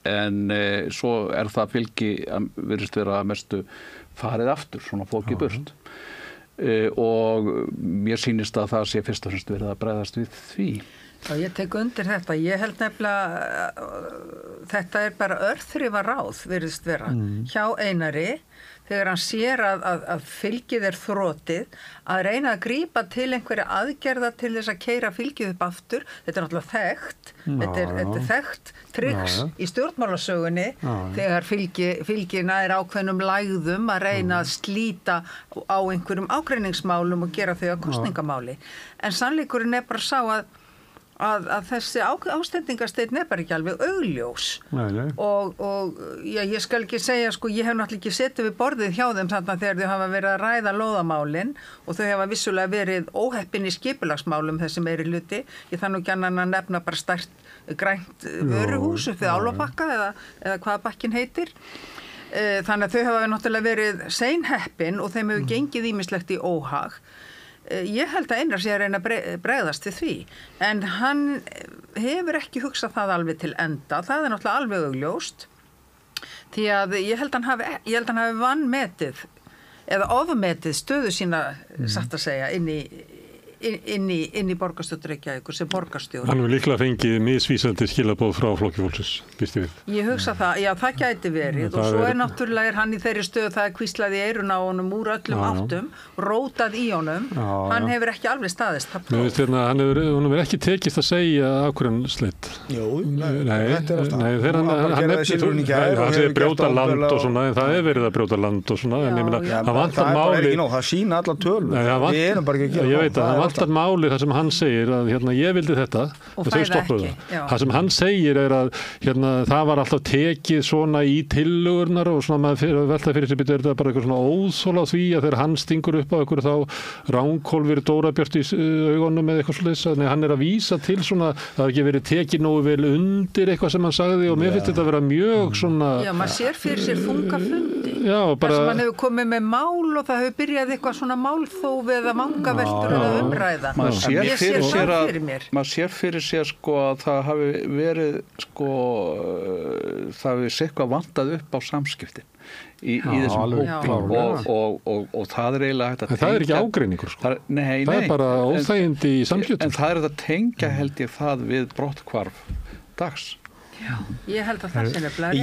en svo er það fylgi að virðist vera að mestu farið aftur, svona fólki burt og mér sýnist að það sé fyrst og fremst verið að bregðast við því. Já, ég tek undir þetta. Ég held nefnilega þetta er bara örþrifaráð virðist vera hjá Einari þegar hann sér að fylgið er þrotið að reyna að grípa til einhverja aðgerða til þess að keyra fylgið upp aftur. Þetta er náttúrulega þekkt. Þetta er þekkt triks í stjórnmálasögunni þegar fylgið nær ákveðnum lægðum að reyna að slíta á einhverjum ágreiningsmálum og gera þau að kosningamáli. En sannleikurinn er bara sá að þessi ástendingarsteinn bara ekki alveg augljós. Nei. Og ég skal ekki segja, sko, ég hef náttúrulega ekki setið við borðið hjá þeim þarna þegar þau hafa verið að ræða lóðamálin og þau hafa vissulega verið óheppin í skipulagsmálum þessi meiri hluti. Ég þarf nú ekki annan að nefna bara stært grænt vöruhús upp við Álfabakka eða hvað bakkinn heitir. Þannig að þau hafa náttúrulega verið seinheppin og þeim hefur gengið ýmislegt í óhag. Ég held að Einar sé að reyna að bregðast við því, en hann hefur ekki hugsað það alveg til enda. Það er náttúrulega alveg augljóst, því að ég held að hann hafi vanmetið eða ofmetið stöðu sína, satt að segja, inn í borgarstjórn Reykjavíkur sem borgarstjóri. Hann hefur líklega fengið misvísandi skilaboð frá Flokki fólksins, býst ég við. Ég hugsa það, já, það gæti verið og svo náttúrulega hann í þeirri stöðu það hvíslaði í eyrun á honum úr öllum áttum, rótað í honum, hann hefur ekki alveg staðist það próf. Mér veist hérna, hann hefur ekki tekist að segja af hverju hann sleitt. Jú, þegar hann segir brjóta land og svona, en það verið að brjóta land og svona, en ég meina, hann vantar máli. Það sína alla tölur, við erum bara ekki að gera það. Alltaf máli það sem hann segir að ég vildi þetta og þau stoppuðu það. Það sem hann segir að það var alltaf tekið svona í tillögurnar og svona maður velta fyrir sig betur þetta bara eitthvað svona óþol á því að þegar hann stingur upp á eitthvað þá ránkólfir Dóra Björt í augunum eða eitthvað svoleiðis. Þannig hann að vísa til svona að það ekki verið tekið nógu vel undir eitthvað sem hann sagði og mér finnst þetta að vera mjög svona. Já, maður sér fyrir sér þungafundi. Já, bara. Þar sem hann hefur komið með mál og það hefur byrjað eitthvað svona málþófi eða vangaveltur eða umræða. Maður sér fyrir sér sko að það hafi verið sko það hafi eitthvað vantað upp á samskiptin í þessum hópi og það er eiginlega hægt að tengja. En það er ekki ágreiningur sko. Nei. Það er bara óþægindi í samskiptum. En það er að tengja held ég það við brotthvarf Dags. Já, ég held að það sé nefnilega.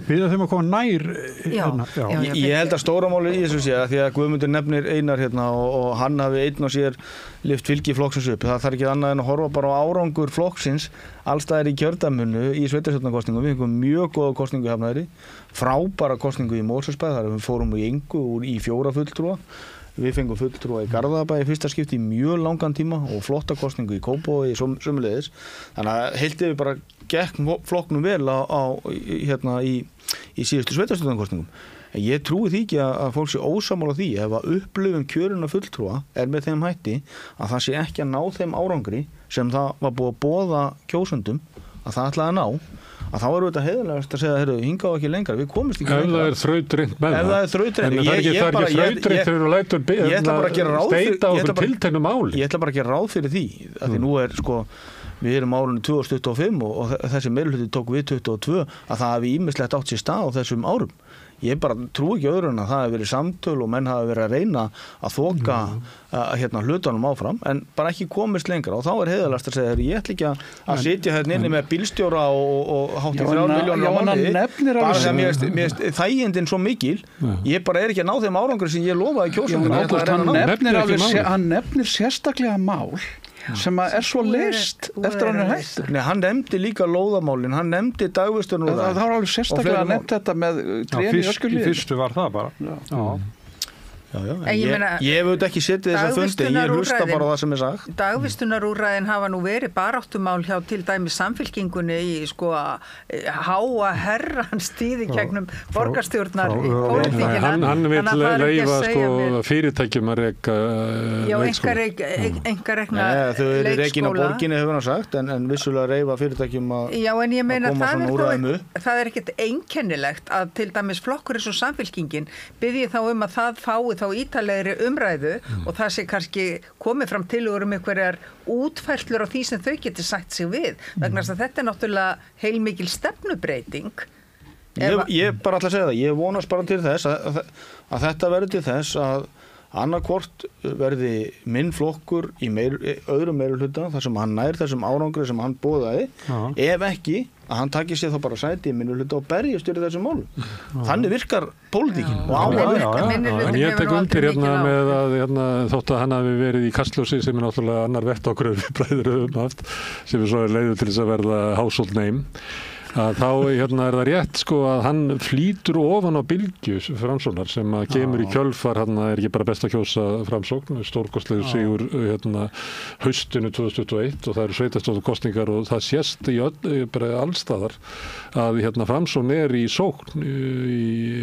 Býða þeim að koma nær. Ég held að stóramáli í þessu sé að því að Guðmundur nefnir Einar og hann hafi einn og sér lyft fylgi flokksins upp. Það þarf ekki annað en að horfa bara á árangur flokksins allstaðar í kjördæminu í sveitarstjórnarkosningum. Við fengum mjög góða kosningu í Hafnarfirði, frábæra kosningu í Mosfellsbæ, þar við fórum í engu í 4 fulltrúa. Við fengum fulltrúa í Garðabæ í fyrsta skipti í mjög langan tíma og flotta kosningu í Kópavogi sömuleiðis. Þannig að heildið við bara gekk flokknum vel í síðustu sveitarstjórnarkosningum. En ég trúi því ekki að fólk sé ósammála því ef að upplifun kjörinna fulltrúa með þeim hætti að það sé ekki að ná þeim árangri sem það var búið að boða kjósendum að það ætlaði að ná. Að þá erum við þetta heiðarlegast að segja að hingað ekki lengra, við komumst ekki lengra. Ef það er þrautreint með það. Ef það er þrautreint. En það er ekki þrautreint þegar þú lætur steita okkur tilteknu máli. Ég ætla bara að gera ráð fyrir því. Því nú er við erum árunni 2025 og þessi meirihluti tók við 2022 að það hafi ýmislegt átt sér stað á þessum árum. Ég bara trúi ekki öðru en að það hefur verið samtöl og menn hafi verið að reyna að þoka hlutunum áfram en bara ekki komist lengra og þá er heiðarlegast að segja ég ætla ekki að sitja hérna inni með bílstjóra og hátt í 3 milljónir á mánuði bara þegar mér þægindin svo mikil ég bara ekki að ná þeim árangri sem ég lofaði kjósendum. Hann nefnir sérstaklega mál sem er svo leyst eftir hann hættur. Nei, hann nefndi líka lóðamálin, hann nefndi dagvistunarúrræði. Það var alveg sérstaklega að nefndi þetta með trén í Öskjuhlíð. Í fyrstu var það bara. Já. Ég hef auðvitað ekki setið þess að fundi, ég hlusta bara það sem er sagt. Dagvistunarúrræðin hafa nú verið baráttumál hjá til dæmis Samfylkingunni í háa herrans tíði gegnum borgarstjórnar pólitíkina. Hann vil leyfa fyrirtækjum að reka einkarekna leikskóla. Þau eru rekin á borginni hefur hann sagt en vissulega reyfa fyrirtækjum að koma svona úrræðum upp. Það er ekkert einkennilegt að til dæmis flokkur eins og Samfylkingin biðji þá að það fái þá ítalegri umræðu og það sé kannski komið fram tillögur einhverjar útfærslur á því sem þau geti sætt sig við vegna þess að þetta er náttúrulega heilmikil stefnubreiting. Ég bara ætla að segja það, ég vonast bara til þess að þetta verði til þess að annarkvort verði minn flokkur í öðrum meirihluta þar sem hann nær þessum árangri sem hann boðaði ef ekki að hann taki sér þá bara sæti í minnihluta og berjast fyrir þessum málum. Þannig virkar pólitíkin og á að virka. En ég tek undir með að þótt að hann hafi verið í Kastljósi sem er náttúrulega annar vettvangur við bræður höfum haft sem er svo leiður til þess að verða household name. að þá það rétt sko að hann flýtur ofan á bylgju Framsóknar sem að kemur í kjölfar, hann ekki bara best að kjósa Framsókn, stórkostlegur sigur haustinu 2021 og það eru sveitarstjórnarkosningar og það sést í bara allstaðar að Framsókn í sókn í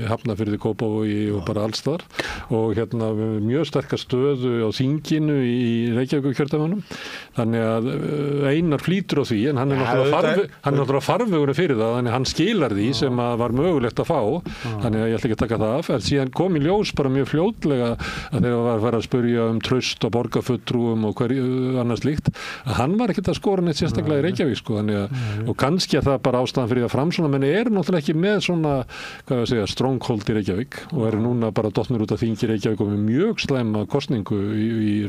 Hafnarfirði, Kópavogi og bara allstaðar og mjög sterka stöðu á þinginu í Reykjavíkurkjördæmunum, þannig að Einar flýtur á því en hann náttúrulega farvegurinn fyrir það, þannig að hann skilar því sem að var mögulegt að fá, þannig að ég ætla ekki að taka það af, en síðan kom í ljós bara mjög fljótlega að þegar var að fara að spyrja traust á borgarfulltrúum og hverju annars líkt, að hann var ekkert að skora neitt sérstaklega í Reykjavík sko, þannig að og kannski að það bara ástæðan fyrir að Framsóknarmenn náttúrulega ekki með svona, hvað ég að segja, stronghold í Reykjavík og eru núna bara dottnir út af þingi í Reykjavík og með mjög slæma kosningu í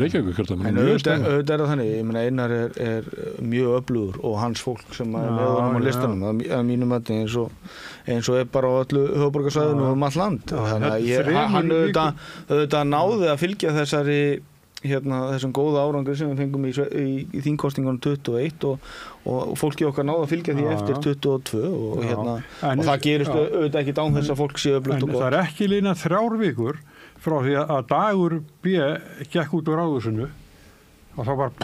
Reykjavík. En auðvitað það þannig, ég meina Einar er mjög öflugur og hans fólk sem er með honum á listanum að mínum mati eins og bara á öllu höfuðborgarsvæðinu all land. Þannig að hann auðvitað náði að fylgja þessum góða árangri sem við fengum í þingkosningunum 21 og fólki okkar náði að fylgja því eftir 22 og það gerist auðvitað ekki án þess að fólk sé öflugt og gott. En það er ekki lína 3 vikur frá því að Dagur B. gekk út úr ráðhúsinu og þá var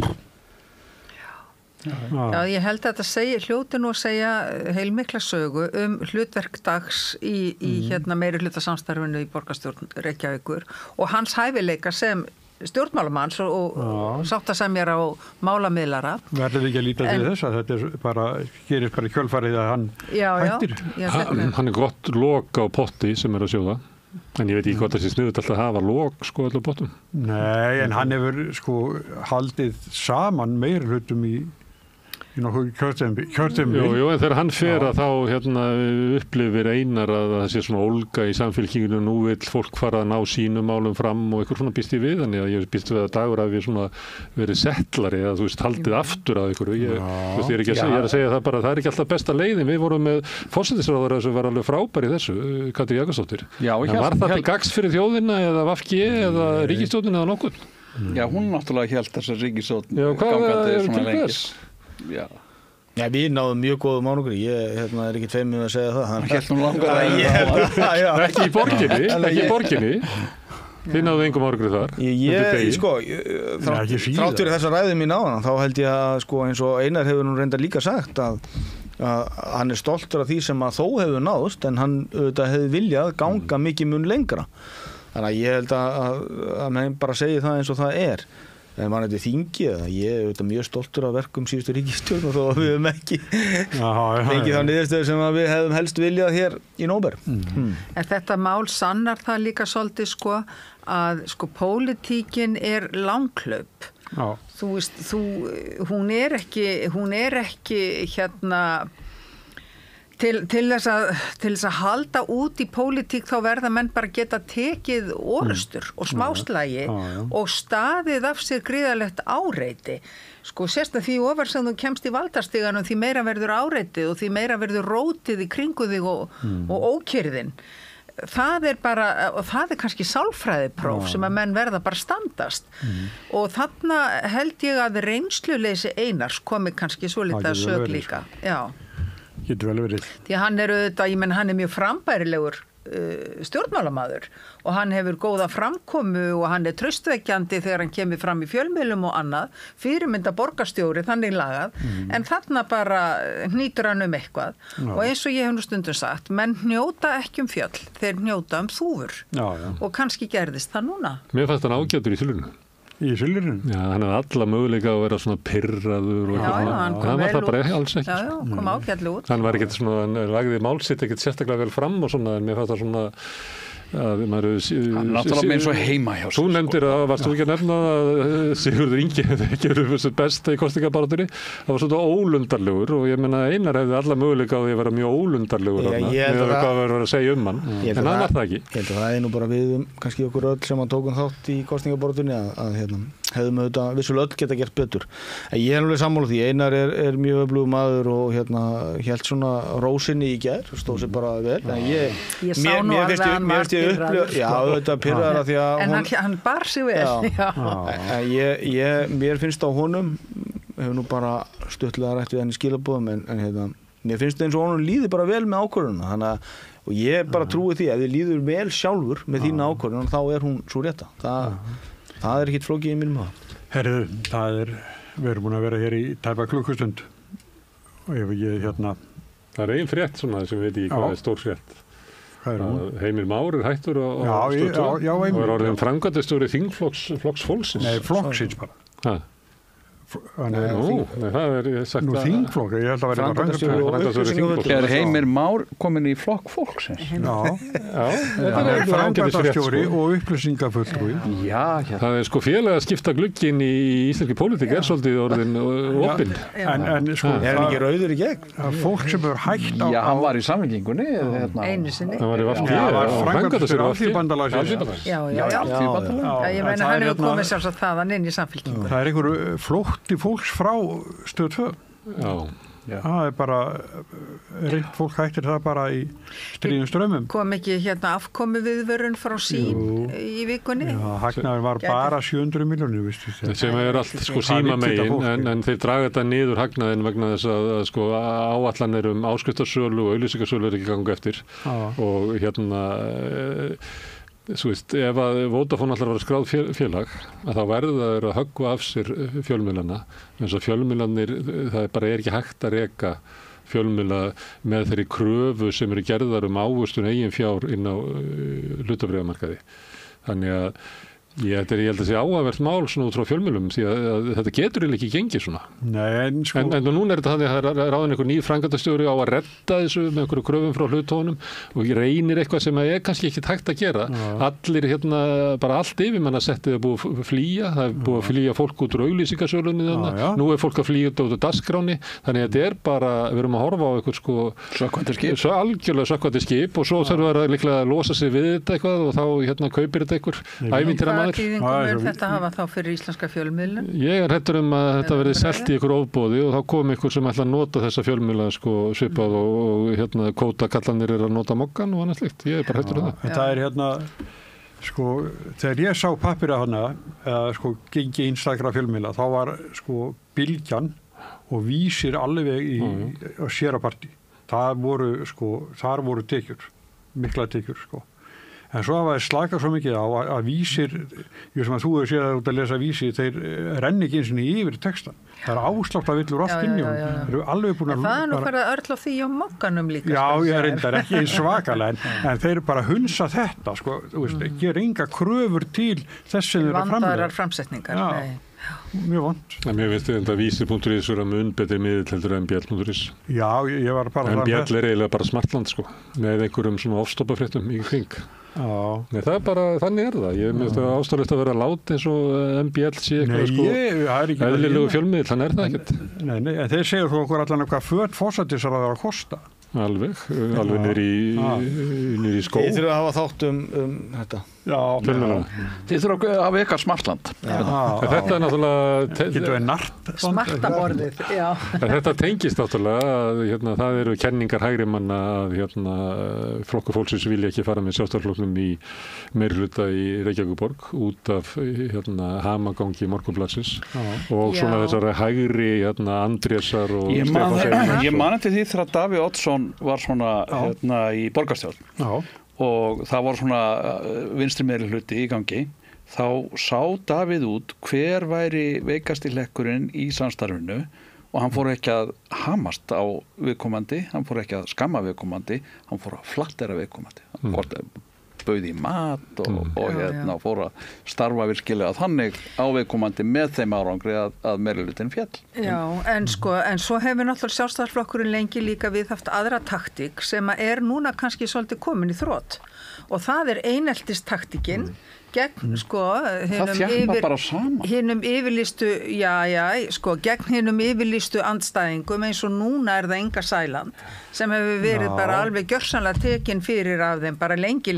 Já, ég held að þetta hljóti nú að segja heilmikla sögu hlutverk Dags í meiri hlutasamstarfinu í borgarstjórn Reykjavíkur og hans hæfileika sem stjórnmálamanns og sáttasemjara og málamiðlara. Verður ekki að líta til þess að þetta gerist bara í kjölfarið að hann hættir? Hann gott lok á potti sem að sjóða. En ég veit ekki hvað það sé sniðut alltaf að hafa lok sko allar bóttum. Nei, en hann hefur sko haldið saman meiri hlutum í nokkuð kjörtemi. Jú, en þegar hann fer að þá upplifir Einar að það sé svona ólga í samfélkinginu, nú vill fólk fara að ná sínum málum fram og eitthvað svona býst ég við, þannig að ég býst við að Dagur hafi svona verið settlari eða þú veist haldið aftur að ykkur. Ég er að segja það bara, það er ekki alltaf besta leiðin. Við vorum með forsætisráðherra sem var alveg frábær í þessu, Katrín Jakobsdóttir. Var það til gagns fyrir þjóðina eða VG eða ríkisstjórnin eða nokkuð? Já, hún náttúrulega hélt þessar ríkisstjórn gangandi svona lengi. Já, við náðum mjög góðum árangri. Ég er ekki feimur að segja það. Hann hélt nú langar ekki í borginni. Þið náðu engum árangri þar. Þrátt fyrir þessa ræðu mín áðan, þá held ég að eins og Einar hefur nú reyndar líka sagt að hann er stoltur af því sem að þó hefur náðust, en hann auðvitað hefði viljað ganga mikið mun lengra. Þannig að ég held að menn bara segi það eins og það er. En mann þetta þingi ég er mjög stoltur af verkum síðustu ríkisstjórn og þó að við höfum ekki fengið þá niðurstöðu sem við hefðum helst viljað hér í nóvember. En þetta mál sannar það líka svolítið að pólitíkin er langhlaup. Þú veist, hún er ekki til þess að halda út í pólitík þá verða menn bara geta tekið orustur og smáslægi og staðið af sér gríðarlegt áreiti. Sérst að því ofar sem þú kemst í valdastiganum því meira verður áreitið og því meira verður rótið í kringu þig og ókyrðin. Það er bara, og það er kannski sálfræðipróf sem að menn verða bara standast og þarna held ég að reynsluleysi Einars komi kannski svolítið að sög líka. Já. Getur vel verið. Því að hann auðvitað, hann er mjög frambærilegur stjórnmálamaður og hann hefur góða framkomu og hann er traustvekjandi þegar hann kemur fram í fjölmiðlum og annað, fyrirmynda borgarstjóri þannig lagað, en þarna bara hnýtur hann eitthvað og eins og ég hef nú stundum sagt, menn hnjóta ekki fjöll, þeir hnjóta þúfur og kannski gerðist það núna. Mér fannst hann ágætur í Silfrinu. Í Silfrinu? Já, hann hefði alla möguleika að vera svona pirraður og eitthvað. Hann var það bara alls ekki. Já, kom ágætlega út. Hann var ekkert svona, hann lagði málsitt ekkert sérstaklega vel fram og svona, en mér fannst það svona að maður hann náttúrulega með eins og heima hjá þú nefndir að, varst þú ekki að nefna að Sigurður Ingi hefði ekki verið besta í kosningabaráttunni, það var svona ólundarlegur og ég meina Einar hefði alla möguleika á því að vera mjög ólundarlegur með hvað verður að segja hann, en hann var það ekki. Ég held að það er nú bara við kannski okkur öll sem að tókum þátt í kosningabaráttunni að hefðum auðvitað vissulega öll geta gert betur. En ég er alveg sammála því, Einar er mjög öflugur maður og hélt svona rósinni í gær, stóð sér bara vel, en en hann bar sig vel. Mér finnst á honum, hefur nú bara stuttlega rætt við henni skilaboðum, en mér finnst eins og honum líður bara vel með ákvörðunina, þannig að og ég bara trúi því að þið líður vel sjálfur með þína ákvörðun og þá hún svo rétta. Það ekkert flókið í mínum hafa. Herðu, við erum búin að vera hér í tæpa klukkustund og ég Það ein frétt svona sem við veit ekki hvað stór frétt. Hvað hún? Heimir Már hættur á Stöð 2 og orðinn framkvæmdastjóri þingflokks Fólksins. Nei, flokksins bara. Nú þingflokk, ég held að vera framkvæmdastjóri. Heimir Már komin í flokk Fólksins? Það framkvæmdastjóri og upplýsingafulltrúi. Það sko félag að skipta glugginn í íslenski pólitík svolítið orðin opinn. En sko, ekki rauður í gegn? Fólk sem hefur hægt á... Já, hann var í Samfylkingunni. Einu sinni. Hann var í VG. Framkvæmdastjóri Alþýðubandalagsins. Já. Ég meina, hann hefur komið sjálfsagt þaðan inn í Samfylkingu. Það einhverju flótti fólks frá Stöð 2. Það bara reynt fólk hættir það bara í stríðum strömmum. Kom ekki afkomu viðvörun frá sín í vikunni? Já, hagnaður var bara 700 milljónir, vistu þið. Sem allt síma megin, en þeir draga þetta niður hagnaðin vegna þess að áallanir áskriftarsölu og auglýsingasölu ekki gangu eftir. Og Svo veist, ef að Vodafone ætlar að vera skráð félag, að þá verður það að höggva af sér fjölmiðlana, eins og fjölmiðlanir, það bara ekki hægt að reka fjölmiðla með þeirri kröfu sem eru gerðar ávöxtun eigin fjár inn á hlutabréfamarkaði. Þannig að ég held að sé áhugavert mál svona út frá fjölmiðlum því að þetta getur ekki gengið svona. Nei, en núna þetta þannig að það ráðin einhver ný framkvæmdastjóri á að redda þessu með einhverju kröfum frá hluthónum og reynir eitthvað sem kannski ekki hægt að gera. Allir bara allt yfirmannasettið búið að flýja, það búið að flýja fólk út úr auglýsingasölunni þarna. Nú fólk að flýja út úr dagskráni, þannig að þetta bara, við erum að horfa á einhver algjörlega sökkvandi skip og svo þarf að líklega að losa sig við þetta eitthvað og þá kaupir þetta einhver ævintýramaður. Hvaða þýðingu þetta hafa þá fyrir íslenska fjölmiðlun? Ég hræddur að þetta verði selt í ykkur ofboði og þá kom ykkur sem ætla að nota þessa fjölmiðla svipað og kvótakallanir að nota mokkan og annað slikt. Ég bara hræddur það. Það þegar ég sá pappira gengi einstakra fjölmiðla, þá var Bylgjan og Vísir alveg í séraparti. Þar voru tekjur, mikla tekjur En svo hafa slakað svo mikið á að Vísir, ég sem að þú hefur séð út að lesa Vísi, þeir renni ekki eins og yfir textan. Það afsláttavillur allt inni og þeir eru alveg búin að... Það nú farið að örla á því á mokkanum líka. Já, ég reyndar ekki svakalega, en þeir bara hunsa þetta, gera enga kröfur til þess sem þeir eru að framlega. Vandaðar framsetningar, mjög vont. Mér finnst þetta að Vísir.is vera mun betri miðill heldur en MBL.is. Já, ég var bara... MBL eiginlega bara smartland, með einhverjum svona ofstoppafréttum í kring. Nei, það bara, þannig það. Ég myndi að ástæðulegt að vera lát eins og MBL sé eitthvað eðlilegu fjölmiðill, þannig það ekkert. Nei, en þeir segja þú okkur allan hvað föt forsættisar að það var að kosta. Alveg niður í skó. Þið þurfa að hafa þátt þetta. Þið þurfa að hafa eitthvað smartland. Þetta náttúrulega... Getur við nart? Smartaborðið, já. Þetta tengist náttúrulega að það eru kenningar hægri manna að Flokkur fólksins vilja ekki fara með sjálfstæðisflokknum í meirihluta í Reykjavíkurborg út af hamagangi Morgunblaðsins og svona þessari hægri Andrésar og Stefán Stefán. Ég man eftir því þegar Davíð Oddsson var svona í borgarstjórn og það var svona vinstri meirihluti í gangi, þá sá Davíð út hver væri veikasti hlekkurinn í samstarfinu og hann fór ekki að hamast á viðkomandi, hann fór ekki að skamma viðkomandi, hann fór að flattera viðkomandi. Bauð í mat og fór að starfa virkilega þannig á viðkomandi með þeim árangri að meirihlutin féll. Já, en svo hefur náttúrulega Sjálfstæðisflokkurinn lengi líka viðhaft aðra taktík sem er núna kannski svolítið komin í þrot og það er eineltistaktíkin gegn hinum yfirlýstu gegn hinum yfirlýstu andstæðingum eins og núna er það Inga Sæland sem hefur verið bara alveg gjörsamlega tekin fyrir af þeim bara lengi.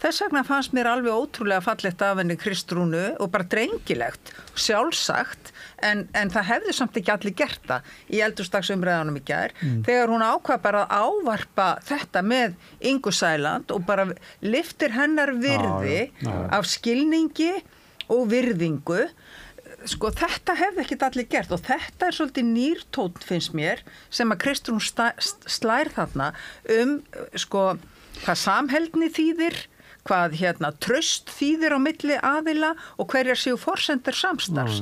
Þess vegna fannst mér alveg ótrúlega fallegt af henni Kristrúnu og bara drengilegt, sjálfsagt, en það hefði samt ekki allir gert það í eldhúsdagsumræðunum í gær, þegar hún ákvað bara að ávarpa þetta með Ingu Sæland og bara lyftir hennar virði af skilningi og virðingu sko þetta hefði ekkert allir gert og þetta svolítið nýrtónn finnst mér sem að Kristrún slær þarna sko hvað samheldni þýðir, hvað traust þýðir á milli aðila og hverjar séu forsendur samstarfs.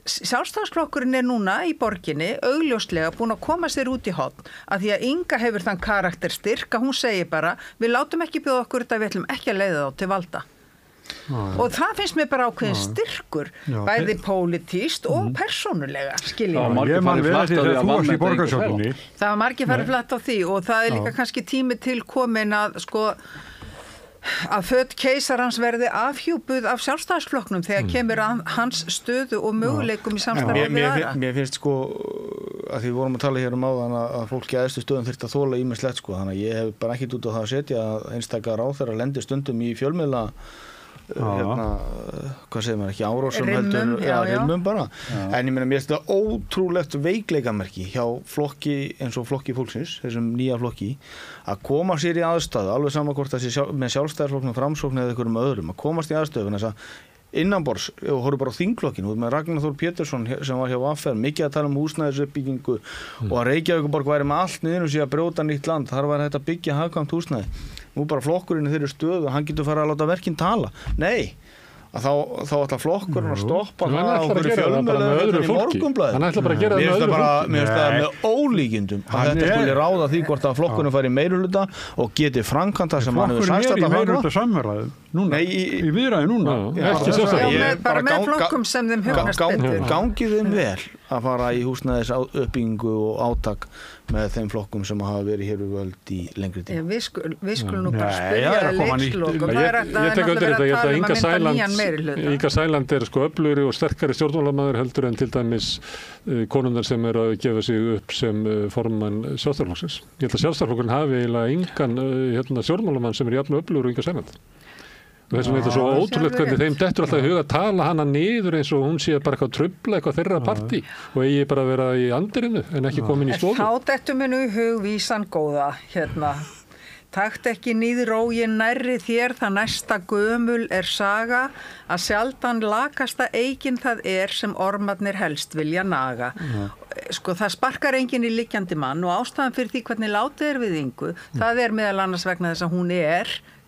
Sjálfstæðisflokkurinn núna í borginni augljóslega búin að koma sér út í horn að því að Inga hefur þann karakterstyrk að hún segir bara, við látum ekki bjóða okkur þetta, við ætlum ekki að leiða þá til valda. Og það finnst mér bara ákveðin styrkur bæði pólitískt og persónulega skiljum. Ég man vel að því þú varst í borgarstjórninni. Það var margir farið flatt á því og það er líka kannski tími til komin að sko að föt keisarans verði afhjúpuð af sjálfstæðisflokknum þegar kemur að hans stöðu og möguleikum í samstarfi við aðra. Mér finnst sko að því við vorum að tala hér áðan að fólki æðstu stöðum þyrfti að þola ýmislegt sko, þannig að ég hef bara ekkert út á það að setja að einstaka ráðherra lendir stundum í fjölmiðla hvað segir maður ekki, árásum heldur, rimum bara. En ég meina, mér finnst það ótrúlegt veikleikamerki hjá flokki eins og flokki fólksins, þessum nýja flokki, að koma sér í aðstöðu, alveg sama hvort það sé með sjálfstæðisflokknum, framsókn eða einhverjum öðrum, að komast í aðstöðu þess að innanborðs, og horfum bara á þingflokkinu með Ragnar Þór Pétursson sem var hjá VR, mikið að tala húsnæðisuppbyggingu og að Reykjavíkurborg væri með allt niður sig að brjóta nýtt land, þar var þetta byggja hagkvæmt húsnæði. Nú bara flokkurinn í þeirri stöðu og hann getur fara að láta verkin tala. Nei, að þá ætla flokkurinn að stoppa það á hverju fjölmiðlum í Morgunblaðið. Hann ætla bara að gera það með öðru fólki. Mér finnst það með ólíkindum að þetta skuli ráða því hvort að flokkurinn fari í meirihluta og geti framkvæmt það sem hann hefur sagst að það meirihluta samverðið núna, í viðræði núna. Ekki sjálfstæði. Bara með flokkum sem þeim hugnast betur. Gangið þeim vel að fara í húsnæðis uppbyggingu og átak með þeim flokkum sem hafa verið hér við völd í lengri tíma. Við skulum nú bara spyrja leikslokum. Ég tek undir þetta, ég held að Inga Sæland sko öflugri og sterkari stjórnmálamaður heldur en til dæmis konundar sem að gefa sig upp sem formann Sjálfstæðisflokksins. Ég held að Sjálfstæðisflokkurinn hafi eiginlega engan stjórnmálamann sem jafn öflugur og Inga Sæland. Og þess vegna er þetta svo ótrúlegt hvernig þeim dettur alltaf í huga að tala hana niður eins og hún sé bara eitthvað trufla eitthvað þeirra partí og eigi bara að vera í andirinu en ekki komin í stofu. Þá dettur mér nú í hug vísan góða Takt ekki nýður rógin nærri þér það næsta gömul saga að sjaldan lakasta eigin það sem ormarnir helst vilja naga. Sko það sparkar enginn í liggjandi mann og ástæðan fyrir því hvernig látið við Ingu, það meðal annars vegna þess að hún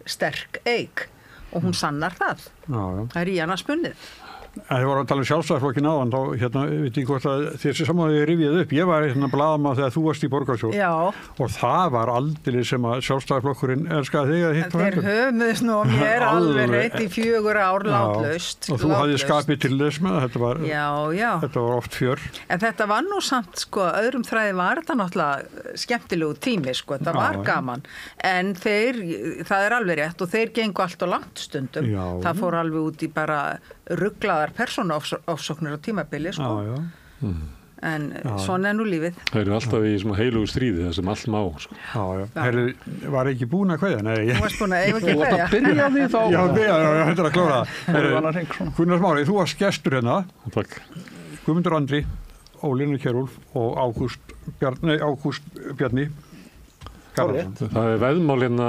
sterk eig. Og hún sannar það. Það í hana spunnið. Það voru að tala sjálfstæðisflokkin áðan, þá veit ég hvort að þessi samanlega rifjað upp. Ég var blaðamaður þegar þú varst í borgarstjórn og það var aldrei sem að sjálfstæðisflokkurinn elskaði þig að hitt og hendur. Þeir höfðust nú mér alveg reitt í 4 ár látlaust. Og þú hafði skapið til þess með þetta var oft fjör. En þetta var nú samt, öðrum þræði var þetta náttúrulega skemmtilegu tími, þetta var gaman. En það alveg rétt og þeir gengu allt og langt stundum. Það fór alveg út í bara rugglaðar persónuofsóknir á tímabili en svona nú lífið. Það eru alltaf í heilugu stríði það sem allt má Var ekki búin að kveðja? Nei, þú varst búin að Þú varst að byrja því þá þetta að klára Gunnar Smári, þú varst gestur hérna. Takk. Guðmundur Andri, Ólínu Kjærúlf og Ágúst Bjarni Það veðmál hérna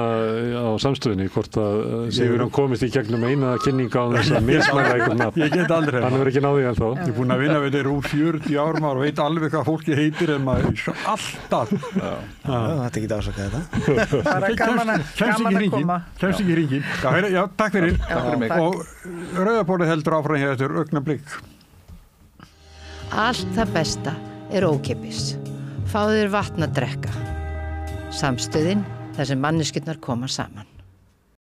á samstöðinni hvort að Sigurjón komist í gegnum eina kynninga á þess að mismæla eitthvað nafn. Ég get aldrei. Hann hefur ekki náði ennþá. Ég er búin að vinna við þeir úr 40 árum og veit alveg hvað fólki heitir en maður alltaf. Það er ekki ásakað þetta. Bara gaman að koma. Kemst ekki í hringinn. Já, takk fyrir. Og Rauðabólið heldur áfram hér eftir augnablik. Allt það besta ókeypis. Fáðu þér vatn að drekka. Samstöðin þar sem manneskjurnar koma saman.